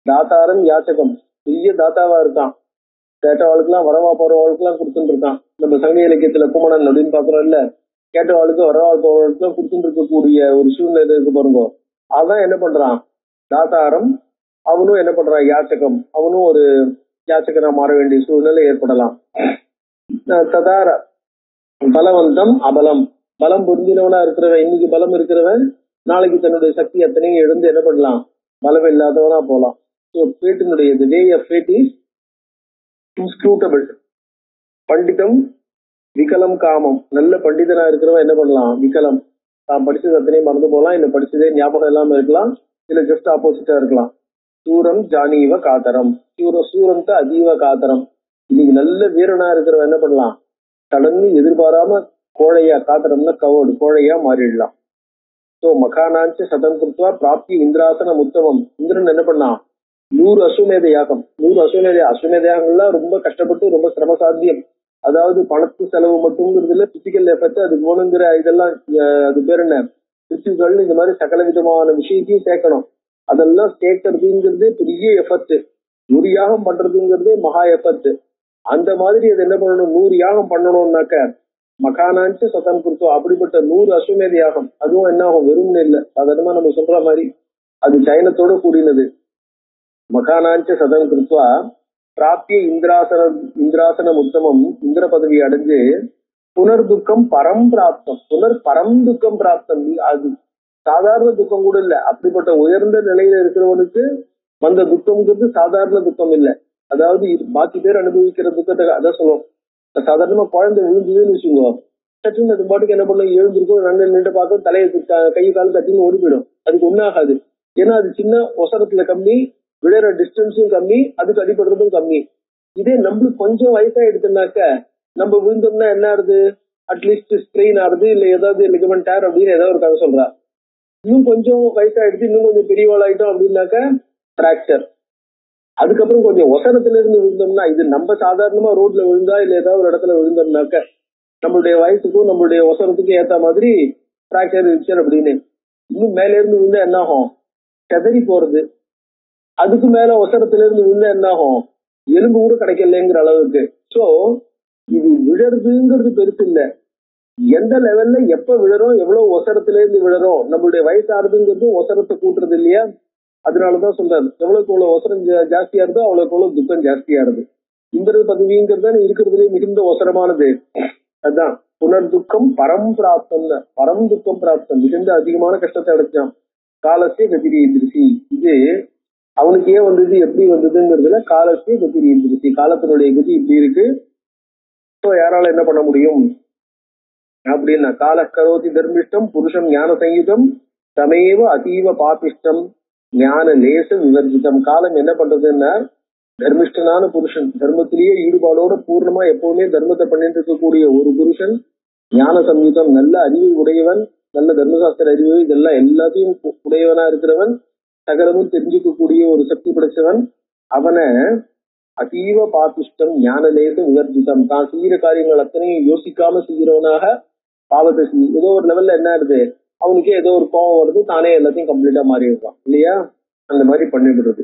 Speaker 2: தாத்தாரம் யாச்சகம், பெரிய தாத்தாவா இருக்கான், கேட்டவாளுக்கெல்லாம் வரவா போறவாளுக்கெல்லாம் கொடுத்துட்டு இருக்கான். நம்ம சங்க இலக்கியத்துல குமணன் அப்படின்னு பாக்குறோம் இல்ல, கேட்டவாளுக்கு வரவா போறவாளுக்கெல்லாம் கொடுத்துட்டு இருக்கக்கூடிய ஒரு சூழ்நிலை இருக்கு பாருங்க. அதான் என்ன பண்றான் தாத்தாரம், அவனும் என்ன பண்றான் யாச்சகம், அவனும் ஒரு யாச்சகனா மாற வேண்டிய சூழ்நிலை ஏற்படலாம். ததார பலவந்தம் அபலம், பலம் பொருந்தினவனா இருக்கிறவன், இன்னைக்கு பலம் இருக்கிறவன் நாளைக்கு தன்னுடைய சக்தி அத்தனையும் எழுந்து என்ன பண்ணலாம்? பலம் இல்லாதவனா போலாம். பேட்டினுடைய the way of fate is inscrutable. பண்டிதம் விகலம் காமம், நல்ல பண்டிதனா இருக்கிறவன் என்ன பண்ணலாம்? விகலம், தான் படிச்சது அத்தனையும் மறந்து போகலாம், இல்ல படிச்சதே ஞாபகம் இல்லாம இருக்கலாம், இல்ல ஜஸ்ட் ஆப்போசிட்டா இருக்கலாம். சூரம் ஜானீவ காத்தரம், சூரம் அதீவ காத்தரம். இன்னைக்கு நல்ல வீரனா இருக்கிறவன் என்ன பண்ணலாம்? சடங்கு எதிர்பாராம கோழையா, காத்தரம்னா கவோடு, கோழையா மாறிடலாம். சோ மகானாஞ்ச சதம் கொடுத்தா பிராப்தி இந்திராசனம் உத்தமம். இந்திரன் என்ன பண்ணான்? 100 அஸ்வமேத யாகம், 100 அஸ்வமேத யாகங்கள்லாம் ரொம்ப கஷ்டப்பட்டு ரொம்ப சிரம சாத்தியம். அதாவது பணத்து செலவு மட்டும்ங்கிறது இல்ல, பிசிக்கல் எஃபெக்ட், அது போனுங்கிற இதெல்லாம், அது பேர் என்ன, பிசிக்கல், இந்த மாதிரி சகல விதமான விஷயத்தையும் சேர்க்கணும். அதெல்லாம் சேர்க்கறதுங்கிறது பெரிய எஃபர்ட். 100 யாகம் பண்றதுங்கிறது மகா எஃபர்ட். அந்த மாதிரி அது என்ன பண்ணணும்? 100 யாகம் பண்ணணும்னாக்க மகானாஞ்ச சதம் கொடுத்தோம். அப்படிப்பட்ட 100 அஸ்வமேத யாகம், அதுவும் என்ன ஆகும்? வெறும்னு இல்லை, சாதாரணமா நம்ம சொல்ற மாதிரி அது சைனத்தோட கூடினது. மகானாஞ்ச சதம் கொடுத்தா பிராப்திய இந்திராசனம் உத்தமம், இந்திர பதவி அடைஞ்சு புனர் துக்கம் பரம் பிராப்தம், பரம் துக்கம் பிராப்தம். அது சாதாரண துக்கம் கூட இல்ல, அப்படிப்பட்ட உயர்ந்த நிலையில இருக்கிறவனுக்கு வந்த துக்கம்ங்கிறது சாதாரண துக்கம் இல்லை. அதாவது பாக்கி பேர் அனுபவிக்கிற துக்கத்தை அதான் சொல்லுவோம். சாதாரணமா குழந்தை விழுந்ததுன்னு வச்சுக்கோ, சட்டுன்னு அது பாட்டுக்கு என்ன பண்ணும்? எழுந்திருக்கும், ரெண்டு நின்று பார்க்கும், தலையை கை கால் தட்டின்னு ஓடி போயிடும். அதுக்கு ஒன்றாகாது. ஏன்னா அது சின்ன ஒசரத்துல கம்மி, விழுற டிஸ்டன்ஸும் கம்மி, அதுக்கு அடிபடுறதும் கம்மி. இதே நம்மளுக்கு கொஞ்சம் வயசா எடுத்துனாக்க நம்ம விழுந்தோம்னா என்ன ஆகுது? அட்லீஸ்ட் ஸ்ட்ரெயின் ஆகுது, இல்ல ஏதாவது லிகமெண்ட் டேர் அப்படின்னு ஏதாவது ஒரு கதை சொல்றா. இன்னும் கொஞ்சம் வயசாயிடுச்சு, இன்னும் கொஞ்சம் பெரியவாள் ஆயிட்டோம் அப்படின்னாக்க பிராக்சர். அதுக்கப்புறம் கொஞ்சம் ஒசரத்துல இருந்து விழுந்தோம்னா, இது நம்ம சாதாரணமா ரோட்ல விழுந்தா இல்ல ஏதாவது ஒரு இடத்துல விழுந்தோம்னாக்க நம்மளுடைய வயசுக்கும் நம்மளுடைய ஒசரத்துக்கும் ஏத்த மாதிரி பிராக்சர் ரிக்சர் அப்படின்னு. இன்னும் மேல இருந்து விழுந்தா என்ன ஆகும்? செதறி போறது. அதுக்கு மேல ஒசரத்துல இருந்து விழுந்தா என்ன ஆகும்? எலும்பு கூட கிடைக்கலங்கிற அளவுக்கு. சோ இது விழறதுங்கிறது பெருசு இல்ல, எந்த லெவல்ல எப்ப விழறோம், எவ்வளவு ஒசரத்துல இருந்து விழறோம், நம்மளுடைய வயசாடுதுங்கிறது ஒசரத்தை கூட்டுறது இல்லையா? அதனாலதான் சொல்றாரு, எவ்வளவுக்கு எவ்வளவு ஒசரம் ஜாஸ்தியா இருந்தோ அவ்வளவுக்கு எவ்வளவு துக்கம் ஜாஸ்தியா இருக்கு. இந்திர பதவிங்கிறது இருக்கிறதுலே மிகுந்த ஒசரமானது. அதுதான் புனர் துக்கம் பரம் பிராப்தம், பரம் துக்கம் பிராப்தம், மிகுந்த அதிகமான கஷ்டத்தை அடைச்சான். காலத்தே கதிரி எதிர்சி, இது அவனுக்கு ஏன் வந்தது, எப்படி வந்ததுங்கிறதுல காலத்தே கதிரி எதிர்சி, காலத்தினுடைய கதி இப்படி இருக்கு. யாரால என்ன பண்ண முடியும் அப்படின்னா, கால கரோதி தர்மிஷ்டம் புருஷம் ஞான சங்கீதம் தமேவ அதீவ பாபிஷ்டம் ஞான லேச விவர்ஜிதம். காலம் என்ன பண்றதுன்னா, தர்மிஷ்டனான புருஷன், தர்மத்திலேயே ஈடுபாடோட பூர்ணமா எப்பவுமே தர்மத்தை பண்ணிட்டு இருக்கக்கூடிய ஒரு புருஷன், ஞான சம்யுதம், நல்ல அறிவை உடையவன், நல்ல தர்மசாஸ்திர அறிவு இதெல்லாம் எல்லாத்தையும் உடையவனா இருக்கிறவன், சகலமும் தெரிஞ்சுக்கக்கூடிய ஒரு சக்தி படைச்சவன், அவனை அதீவ பாபிஷ்டம் ஞான லேச விவர்ஜிதம், தான் செய்கிற காரியங்கள் அத்தனையும் யோசிக்காம செய்கிறவனாக பாவத்தை செஞ்சு ஏதோ ஒரு லெவல்ல என்ன ஆகுது, அவனுக்கே ஏதோ ஒரு கோபம் வருது, தானே எல்லாத்தையும் கம்ப்ளீட்டா மாறி இருக்கான் இல்லையா? அந்த மாதிரி பண்ணிவிடுறது.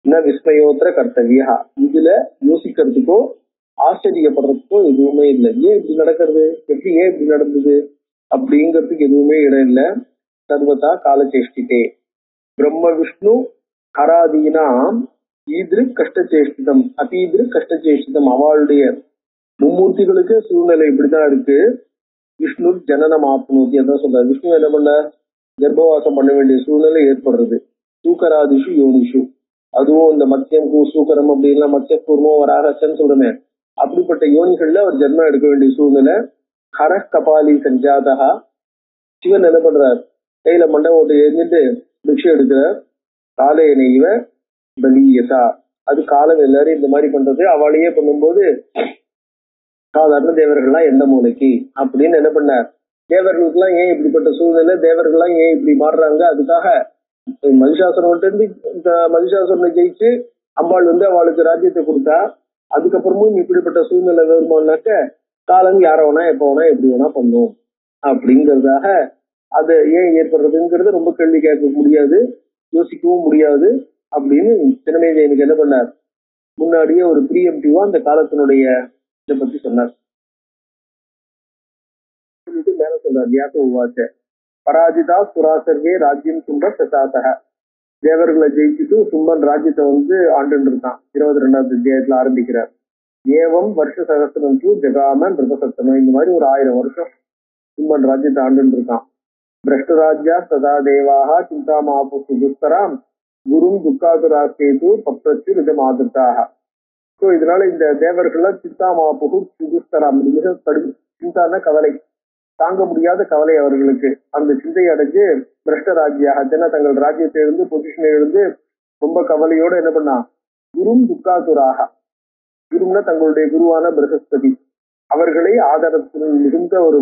Speaker 2: என்ன விஸ்மயோத்திர கர்த்தவியா, இதுல யோசிக்கிறதுக்கோ ஆச்சரியப்படுறதுக்கோ எதுவுமே இல்லை. ஏன் இப்படி நடக்கிறது, எப்படி ஏன் இப்படி நடந்தது அப்படிங்கிறதுக்கு எதுவுமே இடம் இல்லை. சர்வதா காலச்சேஷ்டிதே பிரம்ம விஷ்ணு ஹராதீனாம் ஈதிரு கஷ்டச்சேஷ்டிதம் அதீதிரு கஷ்டச்சேஷ்டிதம். அவளுடைய மும்மூர்த்திகளுக்கு சூழ்நிலை இப்படிதான் இருக்கு. விஷ்ணு ஜனனம் ஆப்னோதி, அதான் சொல்ற. விஷ்ணு என்ன பண்ண, கர்ப்பவாசம் பண்ண வேண்டிய சூழ்நிலை ஏற்படுறது. சூக்கராதிஷு யோனிஷு, அதுவும் இந்த மத்தியம் சூக்கரம் அப்படின்லாம் மத்திய கூர்மோ வராகச்சன்னு சொல்றமே, அப்படிப்பட்ட யோனிகள்ல அவர் ஜென்மம் எடுக்க வேண்டிய சூழ்நிலை. ஹர கபாலி சஞ்சாதா, சிவன் என்ன பண்றார், கையில மண்டை ஓட்டு எரிஞ்சிட்டு பிக்ஷை எடுக்கிறார். காலையனை இவ பலியதா, அது காலம் எல்லாரும் இந்த மாதிரி பண்றது. அவளையே பண்ணும்போது சாதாரண தேவர்கள்லாம் எந்த மூலைக்கு அப்படின்னு என்ன பண்ணார். தேவர்களுக்கு எல்லாம் ஏன் இப்படிப்பட்ட சூழ்நிலை, தேவர்கள்லாம் ஏன் இப்படி மாறுறாங்க, அதுக்காக மகிஷாசுரன் இருந்து மகிஷாசுரனை ஜெயிச்சு அம்பாள் அவளுக்கு ராஜ்யத்தை கொடுத்தா, அதுக்கப்புறமும் இப்படிப்பட்ட சூழ்நிலை வருமானாக்க காலம் யார வேணா எப்ப வேணா எப்படி வேணா பண்ணும் அப்படிங்கிறதாக அது ஏன் ஏற்படுறதுங்கிறது ரொம்ப கேள்வி கேட்க முடியாது, யோசிக்கவும் முடியாது அப்படின்னு சினமேஜயனுக்கு என்ன பண்ணார், முன்னாடியே ஒரு ப்ரீஎம்டிவா அந்த காலத்தினுடைய இதை பத்தி சொன்னார். மேல சொல்றார், வியாச உவாச்ச பராஜிதா சுராசர்வே ராஜ்யம் சும்ப சசாசக. தேவர்களை ஜெயிச்சுட்டு சும்பன் ராஜ்யத்தை ஆண்டு இருக்கான். 22வது அத்தியாயத்துல ஆரம்பிக்கிறார். ஏவம் வருஷ சகஸ்திரம் ஜெகாம நிருபசத்தனம், இந்த மாதிரி ஒரு 1000 வருஷம் சும்பன் ராஜ்யத்தை ஆண்டு இருக்கான். பிரஷ்டராஜ்யா சதா தேவாக சிந்தாமாபு சுதுஸ்தராம் குரும் துக்காதுராசேது பப்ரச்சு ரிதம் ஆதிர்த்தாக. ஸோ இதனால இந்த தேவர்கள்லாம் சிந்தாமாபு சுதுஸ்தராம், மிக கடும் சிந்தான கவலை, தாங்க முடியாத கவலை அவர்களுக்கு. அந்த சிந்தை அடைஞ்சு பிரஷ்டராஜ்யாக ஜன தங்கள் ராஜ்யத்தை இருந்து பொசிஷனை இருந்து ரொம்ப கவலையோட என்ன பண்ணா, குரும் துக்காதுராக, குரும்னா தங்களுடைய குருவான பிரகஸ்பதி, அவர்களை ஆதரத்துடன் மிகுந்த ஒரு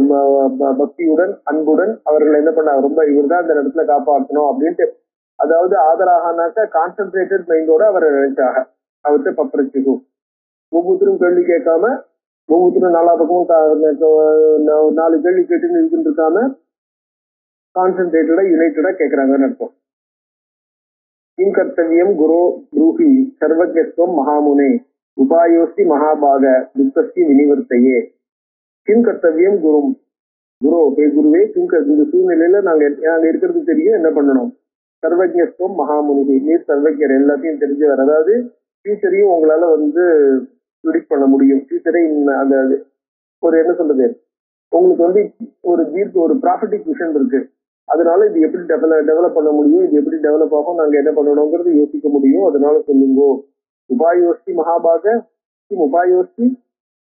Speaker 2: பக்தியுடன் அன்புடன் அவர்களை என்ன பண்ணா, ரொம்ப இவர்தான் இந்த இடத்துல காப்பாற்றணும் அப்படின்ட்டு, அதாவது ஆதராகனாக்க கான்சென்ட்ரேட்டட் மைண்டோட அவரை நினைச்சாக. அவர்கிட்ட பப்ரச்சுகு, ஒவ்வொருத்தரும் கேள்வி கேட்காம, ஒவ்வொருத்தரும் 4 பக்கமும் 4 கேள்வி கேட்டுன்னு இருக்குன்னு இருக்காம கான்சென்ட்ரேட்டடா யுனைட்டடா கேட்கிறாங்கன்னு அர்த்தம். கிம் கர்த்தவியம் குரு ப்ரூஹி சர்வஜஸ்வம் மகாமுனே உபாயோஸ்தி மகாபாக துக்கஸ்தி வினிவர்த்தையே. கிம் கர்த்தவியம் குரும், குரு ஹே குருவே, இந்த சூழ்நிலையில நாங்க இருக்கிறது தெரியும், என்ன பண்ணணும். சர்வஜஸ்வம் மகாமுனி, நீர் சர்வஜர், எல்லாத்தையும் தெரிஞ்சவர். அதாவது ஃபியூச்சரையும் உங்களால ப்ரிடிக்ட் பண்ண முடியும். ஃபியூச்சரை அந்த ஒரு என்ன சொல்றது, உங்களுக்கு ஒரு ப்ராஃபிட்டிக் விஷன் இருக்கு. அதனால இது எப்படி டெவலப் பண்ண முடியும், இது எப்படி டெவலப் ஆகும், நாங்க என்ன பண்ணணுங்கிறது யோசிக்க முடியும். அதனால சொல்லுங்கோ. உபாயோஸ்தி மகாபாக, உபாயோஸ்தி,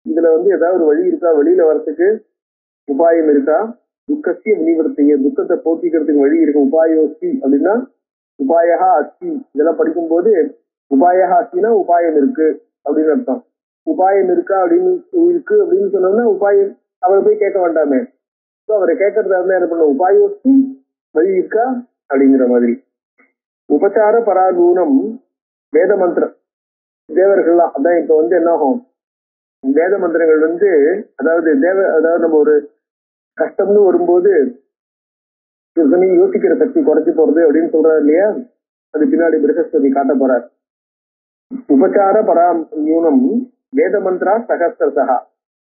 Speaker 2: இதுல ஏதாவது ஒரு வழி இருக்கா, வெளியில வர்றதுக்கு உபாயம் இருக்கா. துக்கசிய வினிவர்த்திய, துக்கத்தை போக்கிக்கிறதுக்கு வழி இருக்கு. உபாயோஸ்தி அப்படின்னா உபாயகா அஸ்தி, இதெல்லாம் படிக்கும்போது உபாயகா அஸ்தினா உபாயம் இருக்கு அப்படின்னு அர்த்தம். உபாயம் இருக்கா அப்படின்னு சொன்னோம்னா உபாயம் அவரை போய் கேட்க வேண்டாமே. அவரை கேட்கறதா இருந்தா என்ன பண்ண, உபாயோஸ்தி வழி இருக்கா அப்படிங்கிற மாதிரி. உபச்சார பராகூனம் வேத மந்திரம், தேவர்கள்லாம் அதான் இப்ப என்ன ஆகும், வேத மந்திரங்கள் அதாவது நம்ம ஒரு கஷ்டம்னு வரும்போது யோசிக்கிற சக்தி குறைச்சி போறது அப்படின்னு சொல்றாரு இல்லையா, அது பின்னாடி பிரகஸ்பதி காட்ட போறார். உபச்சார பராயூனம் வேத மந்திரா சகஸ்திரசகா,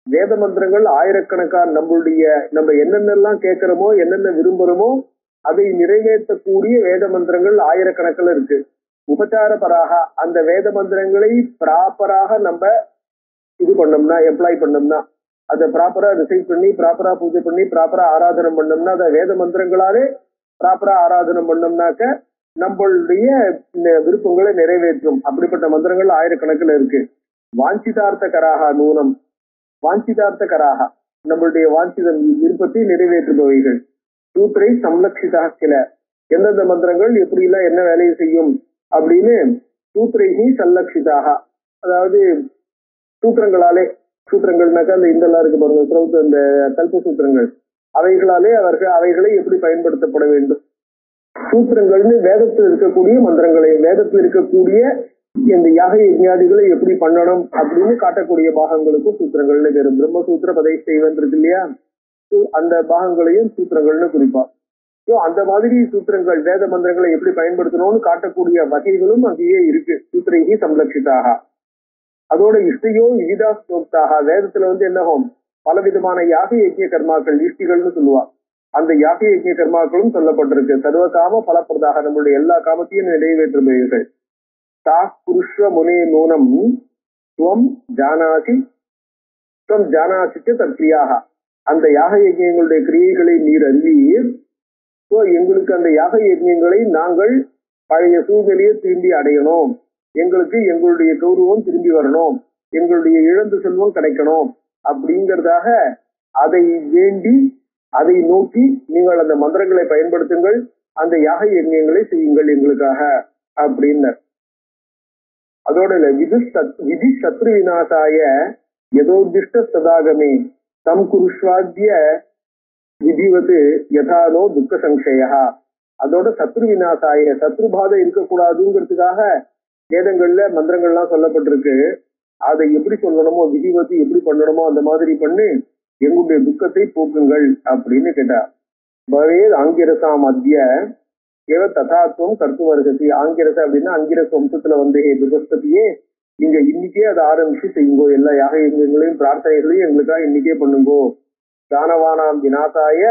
Speaker 2: வேத மந்திரங்கள் ஆயிரக்கணக்கான நம்ம என்னென்னலாம் கேட்கிறோமோ என்னென்ன விரும்புறோமோ அதை நிறைவேற்றக்கூடிய வேத மந்திரங்கள் ஆயிரக்கணக்கில் இருக்கு. உபச்சார பராக, அந்த வேத மந்திரங்களை ப்ராப்பராக நம்ம இது பண்ணோம்னா, எம்ப்ளாய் பண்ணோம்னா, அதை ப்ராப்பரா ரிசைவ் பண்ணி ப்ராப்பரா பூஜை பண்ணி ப்ராப்பரா ஆராதனம் பண்ணோம்னா, அதை வேத மந்திரங்களாலே ப்ராப்பரா ஆராதனம் பண்ணோம்னாக்க நம்மளுடைய விருப்பங்களை நிறைவேற்றும். அப்படிப்பட்ட மந்திரங்கள் ஆயிரக்கணக்கில் இருக்கு. வாஞ்சிதார்த்த கராகா நூனம், வாஞ்சிதார்த்த கராகா, நம்மளுடைய வாஞ்சிதம் விருப்பத்தை நிறைவேற்றுபவைகள். சூத்திரை சம்லக்ஷிதா சில, எந்தெந்த மந்திரங்கள் எப்படி எல்லாம் என்ன வேலையை செய்யும் அப்படின்னு சூத்திரைஹி சல்லக்ஷிதாக, அதாவது சூத்திரங்களாலே, சூத்திரங்கள்னாக்கா அந்த இதெல்லாம் இருக்கு பாருங்க, இந்த கல்ப சூத்திரங்கள், அவைகளாலே அவைகளை எப்படி பயன்படுத்தப்பட வேண்டும். சூத்திரங்கள்னு வேதத்தில் இருக்கக்கூடிய மந்திரங்களை, வேதத்தில் இருக்கக்கூடிய இந்த யாக யஜ்ஞாதிகளை எப்படி பண்ணணும் அப்படின்னு காட்டக்கூடிய பாகங்களுக்கும் சூத்திரங்கள்னு பேரு. பிரம்மசூத்திர பதைஷ்டைவன் இருக்கு இல்லையா, அந்த பாகங்களையும் சூத்திரங்கள்னு குறிப்பா. அந்த மாதிரி சூத்திரங்கள் வேத மந்திரங்களை எப்படி பயன்படுத்தணும்னு காட்டக்கூடிய வகைகளும் அங்கேயே இருக்கு. சூத்திரைகி சம்லட்சிதாக. அதோட இஷ்டையோ விவிதா ஸ்தோக்தாக. வேதத்துல என்னகும் பல விதமான யாக யஜ்ய கர்மாக்கள் ஈஷ்டிகள்னு சொல்லுவா. அந்த யாக யஜ்ய கர்மாக்களும் சொல்லப்பட்டிருக்கு. சர்வகாம பலப்பிரதாக, நம்மளுடைய எல்லா காமத்தையும் நிறைவேற்றுபவர்கள். தா புருஷ்வ முனே நூனம் துவம் ஜானாசி துவம் ஜானாசிக்க தற்கிரியாக. அந்த யாக யஜ்யங்களுடைய கிரியைகளை நீர் அறிவீர். எங்களுக்கு அந்த யாக யஜ்யங்களை நாங்கள் பழைய சூழ்நிலையை திரும்பி அடையணும், எங்களுக்கு எங்களுடைய கௌரவம் திரும்பி வரணும், எங்களுடைய இழந்த செல்வம் கிடைக்கணும் அப்படிங்கிறதாக அதை வேண்டி அதை நோக்கி நீங்கள் அந்த மந்திரங்களை பயன்படுத்துங்கள், அந்த யாக யஜ்யங்களை செய்யுங்கள் எங்களுக்காக அப்படின்னு. அதோட விதி சத்ரு விநாசாய யதோதிஷ்ட சதாகமே தம் குருஷ்வாத்திய விதிவது யதானோ துக்க சங்கயா. அதோட சத்ரு விநாசாய, சத்ருபாதை இருக்கக்கூடாதுங்கிறதுக்காக வேதங்கள்ல மந்திரங்கள்லாம் சொல்லப்பட்டிருக்கு. அதை எப்படி சொல்லணுமோ, விதிவத்து எப்படி பண்ணணுமோ அந்த மாதிரி பண்ணி எங்களுடைய துக்கத்தை போக்குங்கள் அப்படின்னு கேட்டா. பவேத் ஆங்கிரசாம் மத்திய ஏவ ததாத்வம் கருத்து வருகதி. ஆங்கிரச அப்படின்னா அங்கிரச வம்சத்துல பிரகஸ்பதியே, நீங்க இன்னைக்கே அதை ஆரம்பிச்சு செய்யுங்கோ, எல்லா யாக யஜ்யங்களையும் பிரார்த்தனைகளையும் எங்களுக்காக இன்னைக்கே பண்ணுங்கோ. தானவானாம் விநாசாய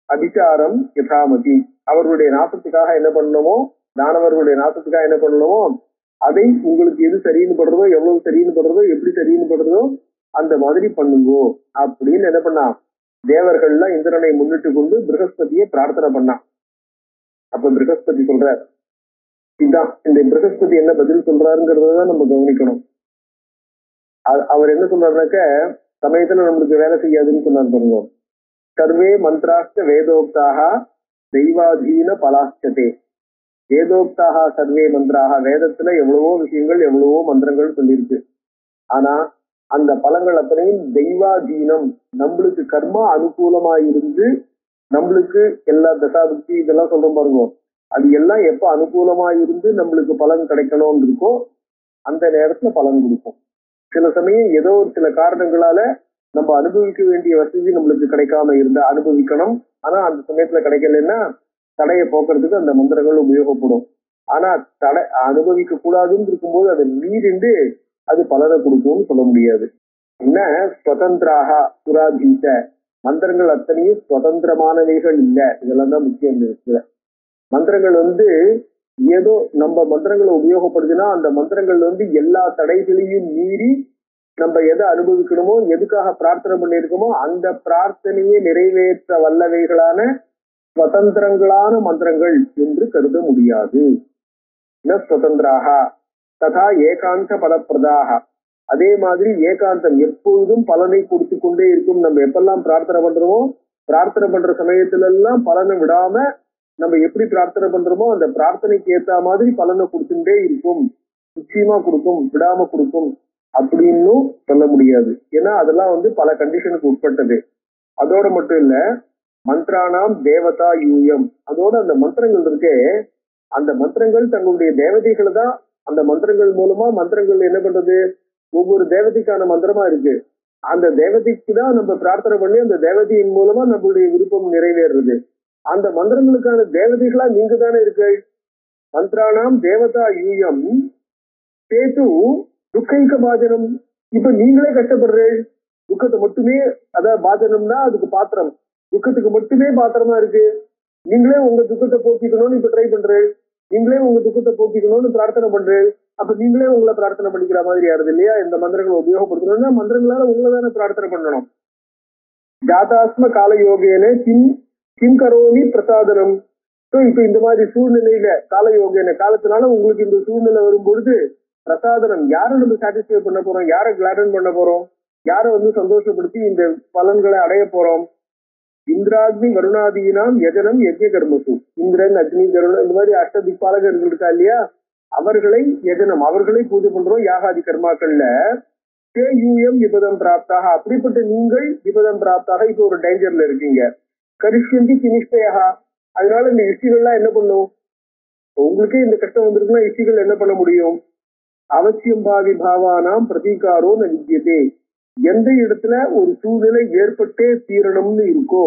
Speaker 2: அபிச்சாரம் யதாமதி. அவர்களுடைய நாசத்துக்காக என்ன பண்ணணுமோ, தானவர்களுடைய நாசத்துக்காக என்ன பண்ணணுமோ அதை உங்களுக்கு எது சரின்னு படுறதோ, எவ்வளவு சரின்னு படுறதோ, எப்படி சரின்னு படுறதோ அந்த மாதிரி பண்ணுங்கோ அப்படின்னு என்ன பண்ணா, தேவர்கள்லாம் இந்திரனை முன்னிட்டு கொண்டு பிரகஸ்பதியை பிரார்த்தனை பண்ணான். அப்ப பிரகஸ்பதி சொல்றார், இதுதான் இந்த பிரகஸ்பதி என்ன பதில் சொல்றாருங்கிறதான் நம்ம கவனிக்கணும். அவர் என்ன சொல்றாருனாக்க, சமயத்துல நம்மளுக்கு வேலை செய்யாதுன்னு சொன்னார் பாருங்க. சர்வே மந்திராஸ்த வேதோக்தாக தெய்வாதீன பலாச்சதே. வேதோக்தாக சர்வே மந்திராக, வேதத்துல எவ்வளவோ விஷயங்கள் எவ்வளவோ மந்திரங்கள் சொல்லியிருக்கு. ஆனா அந்த பலங்கள் அத்தனையும் தெய்வாதீனம், நம்மளுக்கு கர்மா அனுகூலமா இருந்து நம்மளுக்கு எல்லா தசாபக்தி இதெல்லாம் சொல்றோம் பாருங்க, அது எல்லாம் எப்ப அனுகூலமா இருந்து நம்மளுக்கு பலன் கிடைக்கணும்னு இருக்கோ அந்த நேரத்துல பலன் கொடுக்கும். சில சமயம் ஏதோ ஒரு சில காரணங்களால நம்ம அனுபவிக்க வேண்டிய வசதி நம்மளுக்கு கிடைக்காம இருந்தா அனுபவிக்கணும், ஆனா அந்த சமயத்துல கிடைக்கலன்னா தடையை போக்குறதுக்கு அந்த மந்திரங்கள் உபயோகப்படும். ஆனா தடை அனுபவிக்க கூடாதுன்னு இருக்கும்போது அதை மீறிண்டு அது பலனை கொடுக்கும்னு சொல்ல முடியாது. என்ன சுதந்திராக புராதீச, மந்திரங்கள் அத்தனையும் சுதந்திரமானவைகள் இல்லை. இதெல்லாம் தான் முக்கியம் இருக்கு. மந்திரங்கள் ஏதோ நம்ம மந்திரங்களை உபயோகப்படுத்தினா அந்த மந்திரங்கள் எல்லா தடைகளையும் மீறி நம்ம எதை அனுபவிக்கணுமோ, எதுக்காக பிரார்த்தனை பண்ணியிருக்கோமோ அந்த பிரார்த்தனையை நிறைவேற்ற வல்லவைகளான சுதந்திரங்களான மந்திரங்கள் என்று கருத முடியாது. சுதந்திராக ததா ஏகாந்த பலப்பிரதாக. அதே மாதிரி ஏகாந்தம் எப்பொழுதும் பலனை கொடுத்து கொண்டே இருக்கும். நம்ம எப்பெல்லாம் பிரார்த்தனை பண்றோமோ, பிரார்த்தனை பண்ற சமயத்துல எல்லாம் பலனை விடாம நம்ம எப்படி பிரார்த்தனை பண்றோமோ அந்த பிரார்த்தனைக்கு ஏத்த மாதிரி பலனை கொடுத்துட்டே இருக்கும். நிச்சயமா கொடுக்கும், விடாம கொடுக்கும் அப்படின்னு சொல்ல முடியாது. ஏன்னா அதெல்லாம் பல கண்டிஷனுக்கு உட்பட்டது. அதோட மட்டும் இல்ல, மந்திரானாம் தேவதா யூயம். அதோட அந்த மந்திரங்கள் இருக்கே, அந்த மந்திரங்கள் தங்களுடைய தேவதைகளை தான், அந்த மந்திரங்கள் மூலமா மந்திரங்கள் என்ன பண்றது, ஒவ்வொரு தேவதைக்கான மந்திரமா இருக்கு. அந்த தேவதைக்கு தான் நம்ம பிரார்த்தனை பண்ணி அந்த தேவதையின் மூலமா நம்மளுடைய விருப்பம் நிறைவேறுறது. அந்த மந்திரங்களுக்கான தேவதைகளா நீங்க தானே இருக்கு. மந்திரானாம் தேவதா யூயம் சேது துக்கைக்க பாஜனம். இப்ப நீங்களே கஷ்டப்படுறேன், துக்கத்தை மட்டுமே, அதாவது பாஜனம்னா அதுக்கு பாத்திரம், துக்கத்துக்கு மட்டுமே பாத்திரமா இருக்கு. நீங்களே உங்க துக்கத்தை போக்கிக்கணும்னு இப்ப ட்ரை பண்றேன், நீங்களே உங்க துக்கத்தை போக்கிக்கணும்னு பிரார்த்தனை பண்றேன். அப்ப நீங்களே உங்களை பிரார்த்தனை பண்ணிக்கிற மாதிரி யாருது இல்லையா? இந்த மந்திரங்களை உபயோகப்படுத்தணும்னா மந்திரங்களால உங்களை தானே பிரார்த்தனை பண்ணணும். ஜாதாஸ்ம கால யோகேன கிம் கரோமி பிரசாதனம். இப்ப இந்த மாதிரி சூழ்நிலையில கால யோகேன, காலத்தினால உங்களுக்கு இந்த சூழ்நிலை வரும்பொழுது பிரசாதனம், யாரை நம்ம சாட்டிஸ்ஃபை பண்ண போறோம், யாரை கிளாடன் பண்ண போறோம், யாரை சந்தோஷப்படுத்தி இந்த பலன்களை அடைய போறோம். இந்திராக்னி வருணாதீனாம் யஜனம் யஜ்ய கர்மசு. இந்திரன், அக்னி, கருணன், இந்த மாதிரி அஷ்டதிக்பாலகர்கள் இருக்கா இல்லையா, அவர்களை யஜனம், அவர்களை பூஜை பண்றோம் யாகாதி கர்மாக்கள்ல. யூஎம் விபதம் பிராப்தாக, அப்படிப்பட்ட நீங்கள் விபதம் பிராப்தாக இப்ப ஒரு டேஞ்சர்ல இருக்கீங்க. கரிஷ்யந்தி பினிஷ்டயா, அதனால இந்த யுக்திகள்லாம் என்ன பண்ணும், உங்களுக்கே இந்த கஷ்டம் வந்திருக்குன்னா யுக்திகள் என்ன பண்ண முடியும்? அவசியம் பாவி பாவானாம் பிரதீகாரோ ந வித்தியதே. எந்த இடத்துல ஒரு சூழ்நிலை ஏற்பட்டே தீரணும்னு இருக்கோ,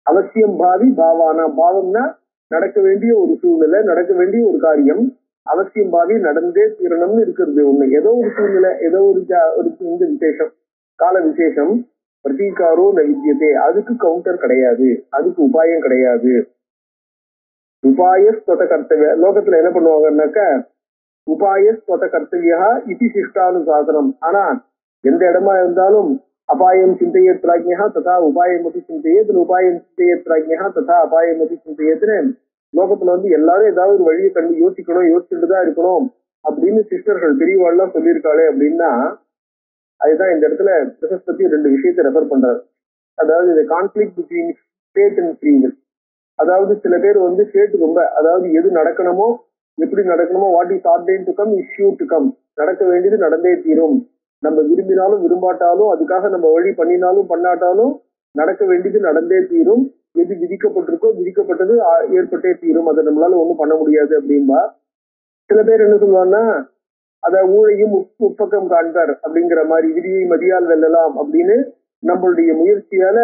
Speaker 2: அவசியம் பாவி பாவானா, பாவம்னா நடக்க வேண்டிய ஒரு சூழ்நிலை, நடக்க வேண்டிய ஒரு காரியம், அவசியம் பாவி நடந்தே தீரணும்னு இருக்கிறது ஒண்ணு. ஏதோ ஒரு சூழ்நிலை, ஏதோ ஒரு இந்த விசேஷம், கால விசேஷம், பிரதீகாரோ நைத்தியதே, அதுக்கு கவுண்டர் கிடையாது, அதுக்கு உபாயம் கிடையாது. உபாய ஸ்வத கர்த்தவிய, லோகத்துல என்ன பண்ணுவாங்கன்னாக்க உபாய ஸ்வத கர்த்தவியா இது சிஷ்டானுசாசனம். ஆனா எந்த இடமா இருந்தாலும் அபாயம் சிந்தையத் பிராஜ்ஞா ததா உபாயமதி சிந்தையத், உபாயம் சிந்தையத் பிராஜ்ஞா ததா அபாயமதி சிந்தையத்னு லோகத்துல எல்லாரும் ஏதாவது ஒரு வழியை கண்டு யோசிக்கணும், யோசிச்சுட்டுதான் இருக்கணும் அப்படின்னு சிஸ்டர்கள் பெரியவாள்லாம் சொல்லியிருக்காளே அப்படின்னா, அதுதான் இந்த இடத்துல பிரகஸ்பதி ரெண்டு விஷயத்தை ரெஃபர் பண்றாரு. அதாவது இந்த conflict between fate and free will. அதாவது சில பேர் ஃபேட் ரொம்ப, அதாவது எது நடக்கணுமோ எப்படி நடக்கணுமோ, what is ordained to come is sure to come, நடக்க வேண்டியது நடந்தே தீரும். நம்ம விரும்பினாலும் விரும்பாட்டாலும், அதுக்காக நம்ம வழி பண்ணினாலும் பண்ணாட்டாலும் நடக்க வேண்டியது நடந்தே தீரும். எது விதிக்கப்பட்டிருக்கோ விதிக்கப்பட்டது ஏற்பட்டே தீரும், அதை நம்மளால ஒண்ணும் பண்ண முடியாது அப்படின்பா. சில பேர் என்ன சொல்லுவாங்கன்னா, அத ஊழையும் உப்பக்கம் காண்பார் அப்படிங்கிற மாதிரி, விதியை மதியால் வெல்லலாம் அப்படின்னு நம்மளுடைய முயற்சியால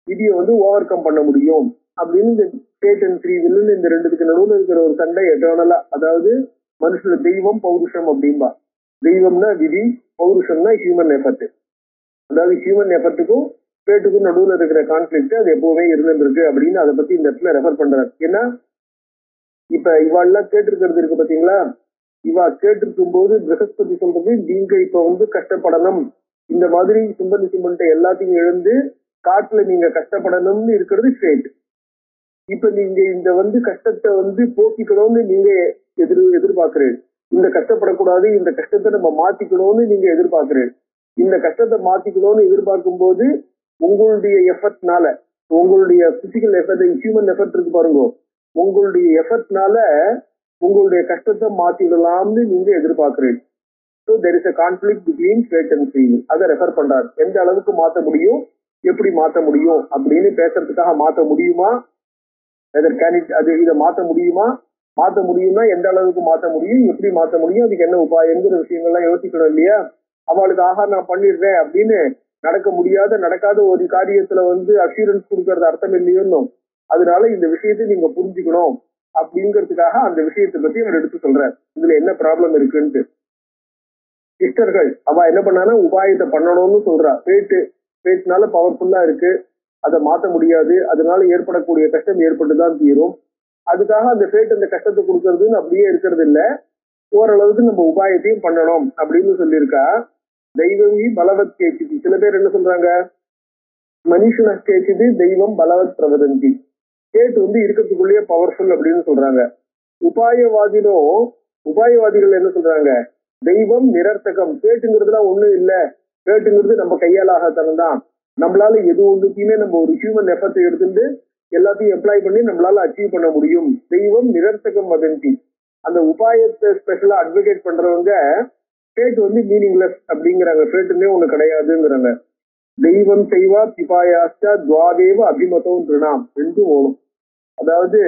Speaker 2: விதியை ஓவர் கம் பண்ண முடியும் அப்படின்னு இந்த ஸ்டேட் அண்ட் ஃப்ரீ வில்லுன்னு இந்த ரெண்டுத்துக்கு நடுவில் இருக்கிற ஒரு சண்டை எட்டர்னலா. அதாவது மனுஷன தெய்வம் பௌருஷம் அப்படின்பா. தெய்வம்னா விதி, பௌருஷம்னா ஹியூமன் எஃபர்ட். அதாவது ஹியூமன் எஃபர்ட்டுக்கும் ஸ்டேட்டுக்கும் நடுவில் இருக்கிற கான்ஃபிளிக்ட் அது எப்பவுமே இருந்துருக்கு அப்படின்னு அதை பத்தி இந்த இடத்துல ரெஃபர் பண்றாரு. ஏன்னா இப்ப இவாள்லாம் கேட்டிருக்கிறது இருக்கு பாத்தீங்களா, இவா கேட்டிருக்கும் போது பிரகஸ்பதி சொல்றது, நீங்க இப்ப கஷ்டப்படணும், இந்த மாதிரி சும்பன் சிம்மன்ட்ட எல்லாத்தையும் எழுந்து காட்டுல நீங்க கஷ்டப்படணும்னு இருக்கிறது ஸ்டேட். இப்ப நீங்க இந்த கஷ்டத்தை போக்கிக்கணும்னு நீங்க எதிர்பார்க்கிறீர்கள். இந்த கஷ்டப்படக்கூடாது, இந்த கஷ்டத்தை நம்ம மாத்திக்கணும்னு நீங்க எதிர்பார்க்கிறீர்கள். இந்த கஷ்டத்தை மாத்திக்கணும்னு எதிர்பார்க்கும் போது உங்களுடைய எஃபர்ட்னால, உங்களுடைய பிசிக்கல் எஃபர்ட், ஹியூமன் எஃபர்ட் இருக்கு பாருங்க, உங்களுடைய எஃபர்ட்னால உங்களுடைய கஷ்டத்தை மாத்திடலாம்னு நீங்க எதிர்பார்க்கிறீர்கள். So there is a conflict between fate and free will. அதை ரெஃபர் பண்றாரு. எந்த அளவுக்கு மாத்த முடியும், எப்படி மாத்த முடியும் அப்படின்னு பேசுறதுக்காக, மாத்த முடியுமா, அது இதை மாத்த முடியுமா, மாத்த முடியும்னா எந்த அளவுக்கு மாத்த முடியும், எப்படி மாத்த முடியும், அதுக்கு என்ன உபாயங்கிற விஷயங்கள்லாம் யோசிக்கணும் இல்லையா. அவளுக்கு நான் பண்ணிடுறேன் அப்படின்னு நடக்க முடியாத நடக்காத ஒரு காரியத்துல அஷூரன்ஸ் கொடுக்கறது அர்த்தம் இல்லையோன்னு, அதனால இந்த விஷயத்தை நீங்க புரிஞ்சுக்கணும் அப்படிங்கிறதுக்காக அந்த விஷயத்தை பத்தி அவர் எடுத்து சொல்றார். இதுல என்ன ப்ராப்ளம் இருக்குன்ட்டு. சிஸ்டர்கள் அவ என்ன பண்ணானா உபாயத்தை பண்ணணும்னு சொல்றா. பேட்னால பவர்ஃபுல்லா இருக்கு, அதை மாத்த முடியாது, அதனால ஏற்படக்கூடிய கஷ்டம் ஏற்பட்டுதான் தீரும். அதுக்காக அந்த ஃபேட் அந்த கஷ்டத்தை கொடுக்கறதுன்னு அப்படியே இருக்கிறது இல்ல, ஓரளவுக்கு நம்ம உபாயத்தையும் பண்ணணும் அப்படின்னு சொல்லியிருக்கா. தெய்வமி பலவத் கேச்சிது. சில பேர் என்ன சொல்றாங்க, மனுஷன கேச்சிது தெய்வம் பலவத் பிரவதந்தி. ஃபேட் இருக்கிறதுக்குள்ளேயே பவர்ஃபுல் அப்படின்னு சொல்றாங்க. உபாயவாதிகள் என்ன சொல்றாங்க, தெய்வம் நிரர்த்தகம், ஃபேட்டுங்கிறதுலாம் ஒண்ணும் இல்ல, ஃபேட்டுங்கிறது நம்ம கையால் ஆகத்தனம் தான், நம்மளால எது ஒண்ணுத்தையுமே நம்ம ஒரு ஹியூமன் எஃபர்ட் எடுத்துட்டு எல்லாத்தையும் எம்ப்ளாய் பண்ணி நம்மளால அச்சீவ் பண்ண முடியும். தெய்வம் நிரர்த்தகம் வதந்தி. அந்த உபாயத்தை ஸ்பெஷலா அட்வொகேட் பண்றவங்க ஃபேட் மீனிங்லெஸ் அப்படிங்கிறாங்க, ஃபேட்டுன்னே ஒண்ணு கிடையாதுங்கிறாங்க. தெய்வம் செய்வா பிபாயாச்சா துவாதேவ அபிமதம் திருணாம், ரெண்டும் ஓணும். அதாவது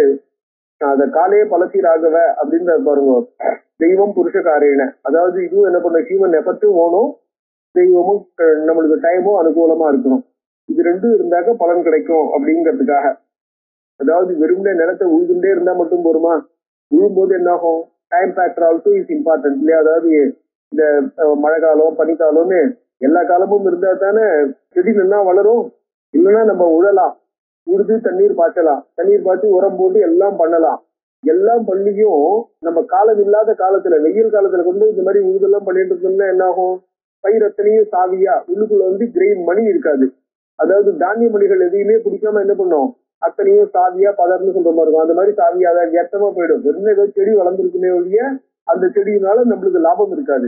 Speaker 2: அத காலே பலசி ராகவ அப்படின்னு பாருங்க, தெய்வம் புருஷகாரேன, அதாவது இதுவும் என்ன பண்ண, ஹியூமன் எஃபர்ட்டும் ஓணும், தெய்வமும் நம்மளுக்கு டைமும் அனுகூலமா இருக்கணும். இது ரெண்டும் இருந்தாக்க பலன் கிடைக்கும் அப்படிங்கிறதுக்காக. அதாவது வெறும்னே நிலத்தை உழுதுண்டே இருந்தா மட்டும் போருமா, உழும்போது என்ன ஆகும், time factor also is important இல்லையா. அதாவது இந்த மழை காலம் பனிக்காலம்னு எல்லா காலமும் இருந்தா தானே செடி நல்லா வளரும். இல்லைன்னா நம்ம உழலாம், உழுது தண்ணீர் பாய்ச்சலாம், தண்ணீர் பாய்ச்சி உரம் போட்டு எல்லாம் பண்ணலாம். எல்லாம் பண்ணியும் நம்ம காலம் இல்லாத காலத்துல, வெயில் காலத்துல கொண்டு இந்த மாதிரி உழுதெல்லாம் பண்ணிட்டு இருந்தோம்னா என்ன ஆகும், பயிர் அத்தனையும் சாவியா, உள்ளுக்குள்ள கிரெயின் மணி இருக்காது. அதாவது தானிய மணிகள் எதையுமே குடிக்காம என்ன பண்ணும், அத்தனையும் சாவியா பதர்னு சொல்ற மாதிரி இருக்கும். அந்த மாதிரி சாவியா தான் ஏற்றமா போயிடும். வெறும் ஏதோ செடி வளர்ந்துருக்குமே ஒழிய அந்த செடியினால நம்மளுக்கு லாபம் இருக்காது.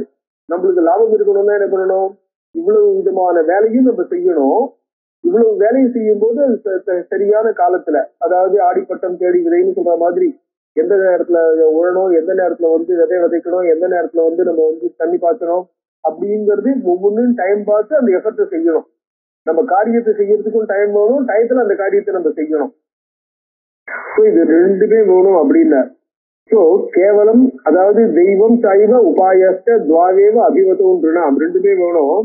Speaker 2: நம்மளுக்கு லாபம் இருக்கணும்னா என்ன பண்ணணும், இவ்வளவு விதமான வேலையும் நம்ம செய்யணும். இவ்வளவு வேலையை செய்யும் போது சரியான காலத்துல, அதாவது ஆடிப்பட்டம் தேடி விதைன்னு சொல்ற மாதிரி எந்த நேரத்துல உழணும், எந்த நேரத்துல விதை விதைக்கணும், எந்த நேரத்துல நம்ம தண்ணி பாய்ச்சணும் அப்படிங்கிறது ஒவ்வொன்றும் டைம் பார்த்து அந்த எஃபர்ட்டை செய்யணும். நம்ம காரியத்தை செய்யறதுக்கும் டைம் வேணும், டயத்துல அந்த காரியத்தை நம்ம செய்யணும். இது ரெண்டுமே வேணும் அப்படின்னா, சோ கேவலம் அதாவது தெய்வம் சாய்வ உபாயஸ்த துவாவேவ அபிமதம் ரெண்டுமே வேணும்.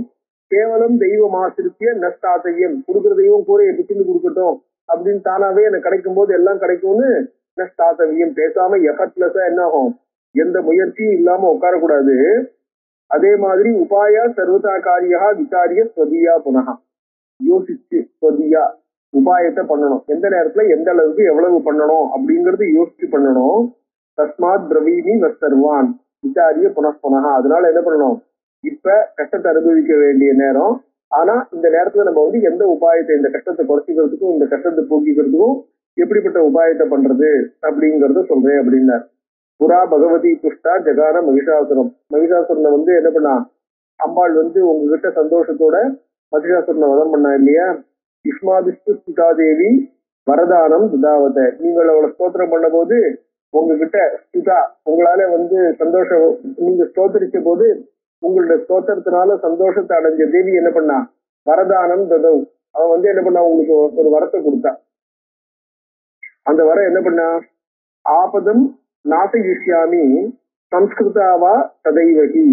Speaker 2: கேவலம் தெய்வம் ஆசிரித்திய நஷ்டாத்தையும் கொடுக்குற தெய்வம் கூரையை பிச்சுன்னு கொடுக்கட்டும் அப்படின்னு தானாவே எனக்கு கிடைக்கும் போது எல்லாம் கிடைக்கும்னு நஷ்டாத்தவியம் பேசாம எஃபர்ட்லெஸ்ஸா என்ன ஆகும், எந்த முயற்சியும் இல்லாம உட்காரக்கூடாது. அதே மாதிரி உபாயா சர்வதா காரியா விசாரிய ஸ்வதியா புனகா, யோசிச்சு ஸ்வதியா உபாயத்தை பண்ணணும். எந்த நேரத்துல எந்த அளவுக்கு எவ்வளவு பண்ணணும் அப்படிங்கறது யோசிச்சு பண்ணணும். தஸ்மாத் பிரவீனி நர்வான் விசாரிய புனః. அதனால என்ன பண்ணணும், இப்ப கஷ்டத்தை அனுபவிக்க வேண்டிய நேரம். ஆனா இந்த நேரத்துல நம்ம வந்து எந்த உபாயத்தை, இந்த கஷ்டத்தை குறைச்சிக்கிறதுக்கும் இந்த கஷ்டத்தை போக்கிக்கிறதுக்கும் எப்படிப்பட்ட உபாயத்தை பண்றது அப்படிங்கறத சொல்றேன் அப்படின்னார். புறா பகவதி துஷ்டா ஜகான மகிஷாசுரம். மகிஷாசுரனை வந்து என்ன பண்ணா, அம்பாள் வந்து உங்ககிட்ட சந்தோஷத்தோட மகிஷாசுரனை வதம் பண்ணா இல்லையா. யுஷ்மாதிஷ்டு ஸ்துதாதேவி வரதானம் துதாவத. நீங்கள் அவளை ஸ்தோத்திரம் பண்ண போது உங்ககிட்ட ஸ்துதா, உங்களால வந்து சந்தோஷம், நீங்க ஸ்தோத்தரிச்ச போது உங்களோட ஸ்தோத்திரத்தினால சந்தோஷத்தை அடைஞ்ச தேவி என்ன பண்ணா, வரதானம் ததவ், அவன் வந்து என்ன பண்ணா, உங்களுக்கு ஒரு வரத்தை கொடுத்தா. அந்த வரம் என்ன பண்ணா, ஆபதம் நாசயிஷ்யாமி சம்ஸ்கிருதாவா ததைவகி.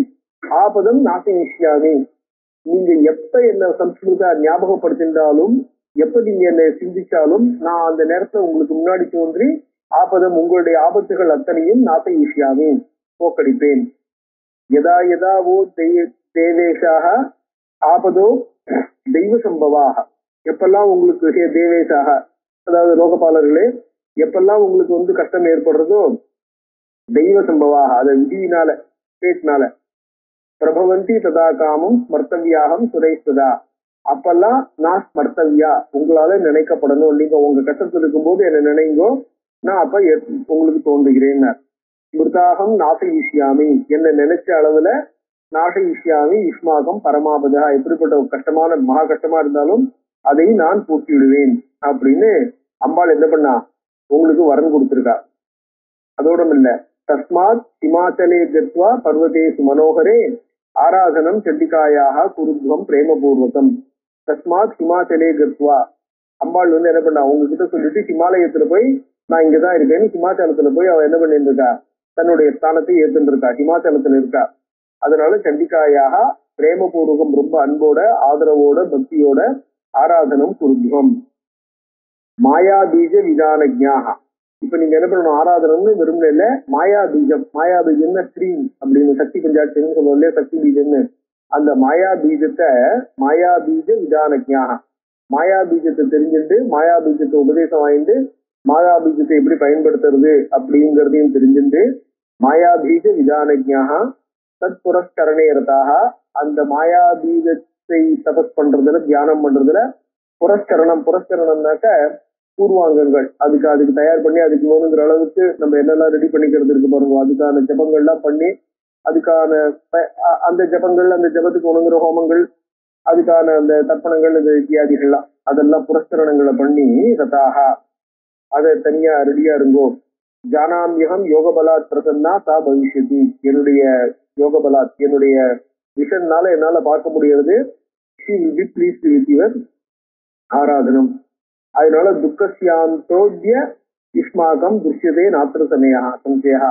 Speaker 2: ஆபதம் நாசயிஷ்யாமி, நீங்க எப்ப என்ன சம்ஸ்கிருதா ஞாபகப்படுத்தினாலும், எப்ப நீங்க என்ன சிந்திச்சாலும் நான் அந்த நேரத்துல உங்களுக்கு முன்னாடி தோன்றி ஆபதம், உங்களுடைய ஆபத்துகள் அத்தனையும் நாசயிஷ்யாமி போக்கடிப்பேன். யதா யதா ஓ தேவேஷாக ஆபதோ தெய்வ சம்பவாக. எப்பெல்லாம் உங்களுக்கு தேவேஷாக, அதாவது லோகபாலர்களே, எப்பெல்லாம் உங்களுக்கு வந்து கஷ்டம் ஏற்படுறதோ தெய்வ சம்பவாக, அதை விதியினால பேட்டினால பிரபவந்தி ததா காமம் ஸ்மர்த்தவியாகம் சுரைஸ்ததா, அப்பெல்லாம் நான் ஸ்மர்த்தவியா, உங்களால நினைக்கப்படணும். நீங்க உங்க கஷ்டத்தில் இருக்கும் போது என்ன நினைங்கோ, நான் அப்ப உங்களுக்கு தோன்றுகிறேன். மிருதாகம் நாசயிஷ்யாமி, என்ன நினைச்ச அளவுல நாசயிஷ்யாமி யுஷ்மாகம் பரமாபதா, எப்படிப்பட்ட கஷ்டமான மகா கஷ்டமா இருந்தாலும் அதை நான் பூர்த்தி விடுவேன் அப்படின்னு அம்பாள் என்ன பண்ணா, உங்களுக்கு வரம் கொடுத்திருக்கா. அதோட இல்ல, தஸ்மாத் ஹிமாச்சலே கத்வா பர்வதேசு மனோகரே ஆராதனம் சண்டிகாயாக குருத்வம் பிரேமபூர்வகம். தஸ்மாத் ஹிமாச்சலே கத்வா, அம்பாள் வந்து என்ன பண்ணா, உங்ககிட்ட சொல்லிட்டு ஹிமாலயத்துல போய் நான் இங்கதான் இருக்கேன்னு ஹிமாச்சலத்துல போய் அவன் என்ன பண்ணிட்டு இருக்கா, தன்னுடைய ஸ்தானத்தை ஏத்துட்டு இருக்கா, ஹிமாச்சலத்துல இருக்கா. அதனால சண்டிகாயாக பிரேமபூர்வகம், ரொம்ப அன்போட ஆதரவோட பக்தியோட ஆராதனம் குருத்வம். மாயா பீஜ விதானஜ்ஞாக, இப்ப நீங்க என்ன பண்ணணும், ஆராதனம்னு விரும்பல இல்ல, மாயா பீஜம், மாயா பீஜம்னா ஸ்ரீம் அப்படின்னு சக்தி பஞ்சாட்சின்னு சொல்லுவோம் இல்லையா, சக்தி பீஜம்னு. அந்த மாயா பீஜத்தை மாயா பீஜ விதானஜ்ஞாக, மாயா பீஜத்தை தெரிஞ்சுட்டு மாயா பீஜத்தை உபதேசம் வாங்கிட்டு மாயா பீஜத்தை எப்படி பயன்படுத்துறது அப்படிங்கிறதையும் தெரிஞ்சுட்டு மாயா பீஜ விதானஜ்ஞாக தத் புரஸ்கரணேரதாக, அந்த மாயா பீஜத்தை தபஸ் பண்றதுல தியானம் பண்றதுல புரஸ்கரணம், புரஸ்கரணம்னாக்க பூர்வாங்கங்கள், அதுக்கு தயார் பண்ணி அதுக்கு வேணுங்கிற அளவுக்கு நம்ம என்னெல்லாம் ரெடி பண்ணிக்கிறது இருக்கு பாருங்க, அதுக்கான ஜபங்கள்லாம் பண்ணி அதுக்கான அந்த ஜபங்கள், அந்த ஜபத்துக்கு உணங்குற ஹோமங்கள், அதுக்கான அந்த தர்ப்பணங்கள், இந்த இத்தியாதிகள்லாம் அதெல்லாம் புரஸ்கரணங்களை பண்ணி ரதாகா அதை தனியா ரெடியா இருங்கோ. ஜானாமியகம் யோகபலாத் பிரசன்னா சா பவிஷ்யதி, என்னுடைய யோகபலாத், என்னுடைய விஷன்னால என்னால பார்க்க முடியாது. she will be pleased with your ஆராதனம். அதனால துக்கசியாந்தோத்ய யுஷ்மாகம் துஷ்யதே நாத்திர சமயா சஞ்சயா,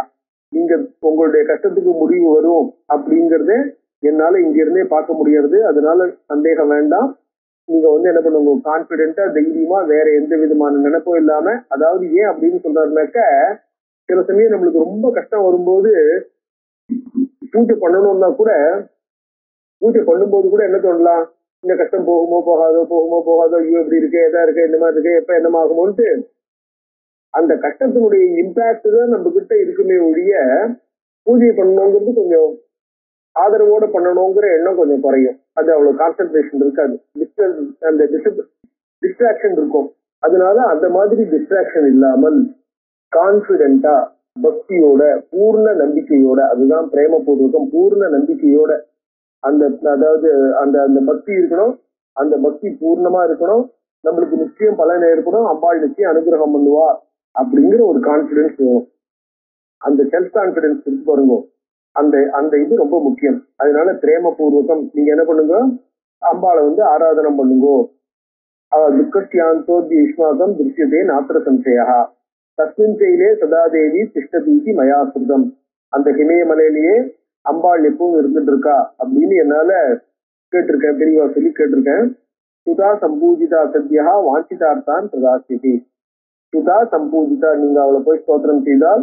Speaker 2: நீங்க உங்களுடைய கஷ்டத்துக்கு முடிவு வரும் அப்படிங்கறத என்னால இங்க இருந்தே பார்க்க முடியாது. அதனால சந்தேகம் வேண்டாம். நீங்க வந்து என்ன பண்ணுங்க, கான்பிடென்டா தைரியமா வேற எந்த விதமான நினைப்பும் இல்லாம, அதாவது ஏன் அப்படின்னு சொல்றாருனாக்க, சில சமயம் நம்மளுக்கு ரொம்ப கஷ்டம் வரும்போது பூஜை பண்ணணும்னா கூட, பூஜை பண்ணும்போது கூட என்ன தோணலாம், இந்த கஷ்டம் போகுமோ போகாதோ, ஐயோ எப்படி இருக்கு, எதா இருக்கு, இந்த மாதிரி இருக்கு, எப்ப என்னமாகுமோன்ட்டு அந்த கஷ்டத்தினுடைய இம்பாக்ட் தான் நம்ம கிட்ட இருக்குமே ஒழிய, பூஜை பண்ணணுங்கிறது கொஞ்சம் ஆதரவோட பண்ணணுங்கிற எண்ணம் கொஞ்சம் குறையும். அது அவ்வளவு கான்சென்ட்ரேஷன் இருக்காது, அந்த டிஸ்ட்ராக்ஷன் இருக்கும். அதனால அந்த மாதிரி டிஸ்ட்ராக்ஷன் இல்லாமல் கான்பிடென்டா பக்தியோட பூர்ண நம்பிக்கையோட, அதுதான் பிரேமபூர்வகம், பூர்ண நம்பிக்கையோட அந்த அதாவது அந்த அந்த பக்தி இருக்கணும். அந்த பக்தி பூர்ணமா இருக்கணும். நம்மளுக்கு நிச்சயம் பலன் ஏற்படும், அம்பாள் நிச்சயம் அனுகிரகம் பண்ணுவா அப்படிங்கிற ஒரு கான்பிடன்ஸ் வேணும். அந்த செல்ஃப் கான்பிடன்ஸ் இருக்கு பாருங்க, அந்த அந்த இது ரொம்ப முக்கியம். அதனால பிரேமபூர்வகம் நீங்க என்ன பண்ணுங்க, அம்பாளை வந்து ஆராதனம் பண்ணுங்கோ. துக்கஸ்யாந்தோத்ய யுஷ்மாகம் திருஷ்யதே நாத்திர சஞ்சயா தஸ்மின் செயலே சதாதேவி திஷ்டதீதி மயாசுதம். அந்த ஹிமயமலையிலேயே அம்பாள் எப்பவும் இருந்துட்டு இருக்கா அப்படின்னு என்னால கேட்டிருக்கேன், பெரியவா சொல்லி கேட்டிருக்கேன். சுதா சம்பூஜிதா சத்யா வாஞ்சிதார்த்தான் பிரதாசியதி. சுதா சம்பூஜிதா, நீங்க அவளை போய் ஸ்தோத்திரம் செய்தால்,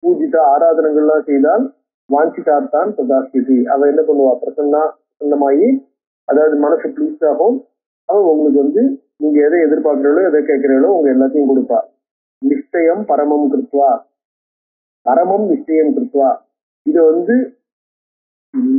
Speaker 2: பூஜிதா ஆராதனங்கள்லாம் செய்தால், வாஞ்சிதார்த்தான் பிரதாசியதி, அவ என்ன பண்ணுவா, பிரசன்னமாயி, அதாவது மனசு ப்ளீஸ் ஆகும். அவ உங்களுக்கு நீங்க எதை எதிர்பார்க்கிறீங்களோ எதை கேட்கிறீங்களோ உங்க எல்லாத்தையும் கொடுப்பா. நிச்சயம் பரமம் கிருத்வா, பரமம் நிச்சயம் கிருத்வா. இதை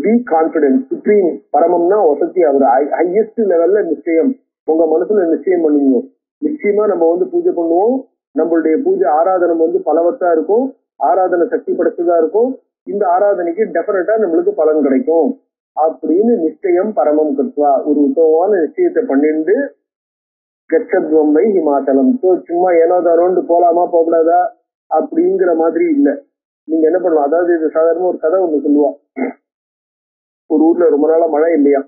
Speaker 2: பி கான்பிடன்ஸ், சுப்ரீம் பரமம்னா வசதி, அவர் ஹையஸ்ட் லெவல்ல நிச்சயம் உங்க மனசுல நிச்சயம் பண்ணுங்க. நிச்சயமா நம்ம பூஜை பண்ணுவோம். நம்மளுடைய பூஜை ஆராதனை பலவத்தா இருக்கும், ஆராதனை சக்தி படைச்சதா இருக்கும். இந்த ஆராதனைக்கு டெஃபினட்டா நம்மளுக்கு பலன் கிடைக்கும் அப்படின்னு நிச்சயம் பரமம் கிருத்வா, ஒரு உத்தமமான நிச்சயத்தை பண்ணிட்டு கச்சத்வம்பை ஹிமாச்சலம். சும்மா ஏனோதானோண்டு போலாமா போகக்கூடாதா அப்படிங்கிற மாதிரி இல்ல. நீங்க என்ன பண்ணலாம், அதாவது இது சாதாரண ஒரு கதை ஒண்ணு சொல்லுவா. ஒரு ஊர்ல ரொம்ப நாளா மழை இல்லையா,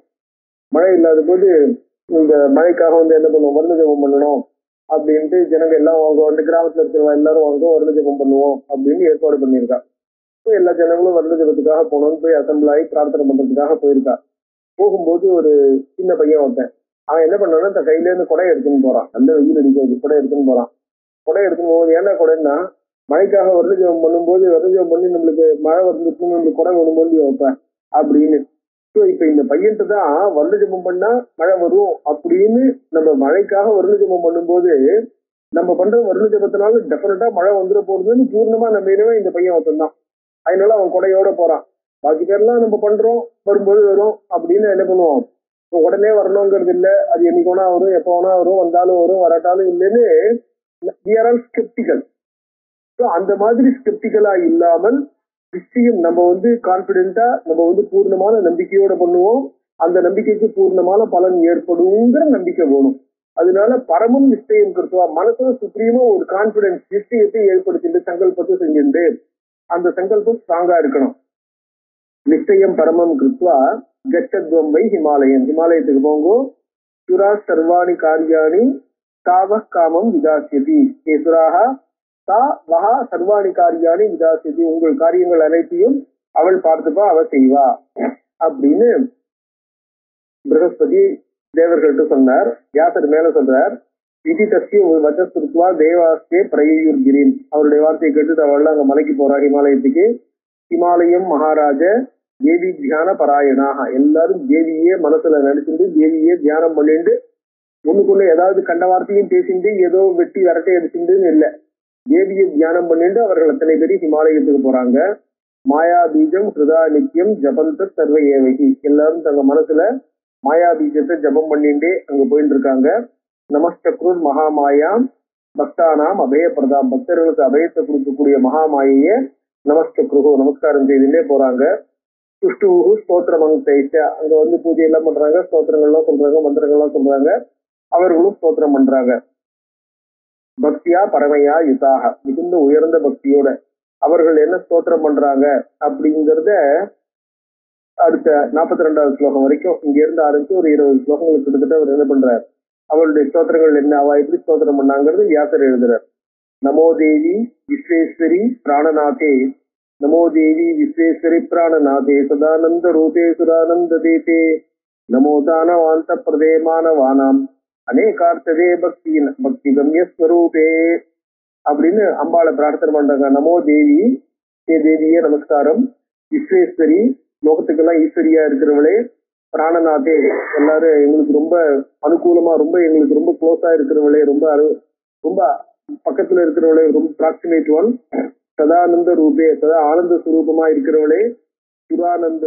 Speaker 2: மழை இல்லாத போது இந்த மழைக்காக என்ன பண்ணுவோம், வருண ஜபம் பண்ணணும் அப்படின்ட்டு ஜனங்க எல்லாம் வாங்க, கிராமத்துல இருக்கிறவங்க எல்லாரும் வாங்க வருண ஜபம் பண்ணுவோம் அப்படின்னு ஏற்பாடு பண்ணியிருக்கா. எல்லா ஜனங்களும் வருண ஜபத்துக்காக போனோம்னு போய் அசம்பிள் ஆகி பிரார்த்தனை பண்றதுக்காக போயிருக்கா. போகும்போது ஒரு சின்ன பையன் ஒருத்தன், அவன் என்ன பண்ணான்னா தன் கையில இருந்து கொடை எடுத்துன்னு போறான். நல்ல வெயில் அடிக்கிறது, கொடை எடுத்துன்னு போறான். கொடை எடுத்துன்னு போகும்போது ஏன்னா கொடைன்னா, மழைக்காக வருண ஜபம் பண்ணும்போது வருண ஜபம் பண்ணி நம்மளுக்கு மழை வந்துருக்குன்னு நம்மளுக்கு கொடை வேணும்போது வைப்பேன் அப்படின்னு. இப்ப இந்த பையன்ட்டு தான் வருண ஜபம் பண்ணா மழை வரும் அப்படின்னு நம்ம மழைக்காக வருண ஜபம் பண்ணும்போது நம்ம பண்ற வருண ஜபத்தினால டெஃபினட்டா மழை வந்துட போறதுன்னு பூர்ணமா நம்பினவே இந்த பையன் ஒருத்தன் தான். அதனால அவன் கொடையோட போறான். பாக்கி பேர்லாம் நம்ம பண்றோம், வரும்போது வரும் அப்படின்னு என்ன பண்ணுவோம், உடனே வரணுங்கிறது இல்ல, அது என்னைக்கு வேணா வரும், எப்ப வேணா வரும், வந்தாலும் வரும் வராட்டாலும் இல்லைன்னு we are all skeptical. அந்த மாதிரி ஸ்கெப்டிக்கலா இல்லாமல் நிச்சயம் நம்ம கான்பிடென்டா நம்ம பூர்ணமான நம்பிக்கையோட பண்ணுவோம். அந்த நம்பிக்கைக்கு பூர்ணமான பலன் ஏற்படுங்கிற நம்பிக்கை வேணும். அதனால பரமும் நிச்சயம் கிருத்துவா, மனசுல சுப்ரீமா ஒரு கான்பிடன்ஸ் நிச்சயத்தை ஏற்படுத்திட்டு சங்கல்பத்தை செஞ்சுட்டு அந்த சங்கல்பம் ஸ்ட்ராங்கா இருக்கணும். நிச்சயம் பரமம் கிருத்வா கச்சத்வம்பை ஹிமாலயம், ஹிமாலயத்துக்கு போங்கோ. சுரா சர்வாணி காரியாணி தாவ காமம் விதாசியதி, சுராக தா வஹா சர்வாணி காரியாணி விதாசியதி, உங்கள் காரியங்கள் அனைத்தையும் அவள் பார்த்துப்பா, அவ செய்வா அப்படின்னு பிரகஸ்பதி தேவர்கள்ட்ட சொன்னார். வியாசர் மேல சொல்றார், விதி தஸ்ய வச்சஸ்ருத்வா தேவாஸ்தே பிரயுர்கிரின், அவருடைய வார்த்தையை கேட்டுட்டு அவள் அங்க மலைக்கு போறா ஹிமாலயத்துக்கு. ஹிமாலயம் மகாராஜ தேவி தியான பராயணாக, எல்லாரும் தேவியே மனசுல நினைச்சுட்டு தேவியே தியானம் பண்ணிட்டு ஒண்ணுக்குள்ள ஏதாவது கண்ட வார்த்தையும் பேசிட்டு ஏதோ வெட்டி வரட்டை அடிச்சுட்டுன்னு இல்லை, தேவியை தியானம் பண்ணிட்டு அவர்கள் அத்தனை பேரும் ஹிமாலயத்துக்கு போறாங்க. மாயா பீஜம் ஹிருதா நித்தியம் ஜபந்த சர்வ ஏவகி, எல்லாரும் தங்க மனசுல மாயா பீஜத்தை ஜபம் பண்ணிட்டே அங்க போயிட்டு இருக்காங்க. நமஸ்சக்ருர் மகாமாயாம் பக்தானாம் அபயப்பிரதாம், பக்தர்களுக்கு அபயத்தை கொடுக்கக்கூடிய மகாமாயைய நமஸ்சக்ரு நமஸ்காரம் செய்துட்டே போறாங்க. சுஷ்டுஹு ஸ்தோத்திரமங்கைச்ச, அங்க பூஜை எல்லாம் பண்றாங்க, ஸ்தோத்திரங்கள்லாம் சொல்றாங்க, மந்திரங்கள்லாம் சொல்றாங்க, அவர்களும் ஸ்தோத்திரம் பண்றாங்க. பக்தியா பரமையா யுதாக, மிகுந்த உயர்ந்த பக்தியோட அவர்கள் என்ன ஸ்தோத்திரம் பண்றாங்க அப்படிங்கிறத அடுத்த 42வது ஸ்லோகம் வரைக்கும் இங்க இருந்து ஆரம்பிச்சு ஒரு 20 ஸ்லோகங்களுக்கு கிட்டத்தட்ட அவர் என்ன பண்றார், அவருடைய ஸ்தோத்திரங்கள் என்ன, அவ எப்படி ஸ்தோத்திரம் பண்ணாங்கிறது வியாசர் எழுதுறார். நமோ தேவி விஸ்வேஸ்வரி பிராணநாதே, நமோ தேவி விஸ்வேஸ்வரி பிராணநாதே, சதானந்த ரூபே சுதானந்த தேதே, நமோ தானவாந்த பிரதே மானவானாம் அநேகார்த்ததே பக்தி பக்தி கம்ய ஸ்வரூபே அப்படின்னு அம்பாளை பிரார்த்தனை பண்றாங்க. நமோ தேவி, ஏ தேவியே நமஸ்காரம். விஸ்வேஸ்வரி, லோகத்துக்கெல்லாம் ஈஸ்வரியா இருக்கிறவளே. பிராணநாதே, எல்லாரும் எங்களுக்கு ரொம்ப அனுகூலமா, ரொம்ப எங்களுக்கு ரொம்ப க்ளோஸா இருக்கிறவளே, ரொம்ப ரொம்ப பக்கத்துல இருக்கிறவளே, ரொம்ப ப்ராக்சிமேட் ஒன். சதானந்த ரூபே, சதா ஆனந்த சுரூபமா இருக்கிறவளே. சுரானந்த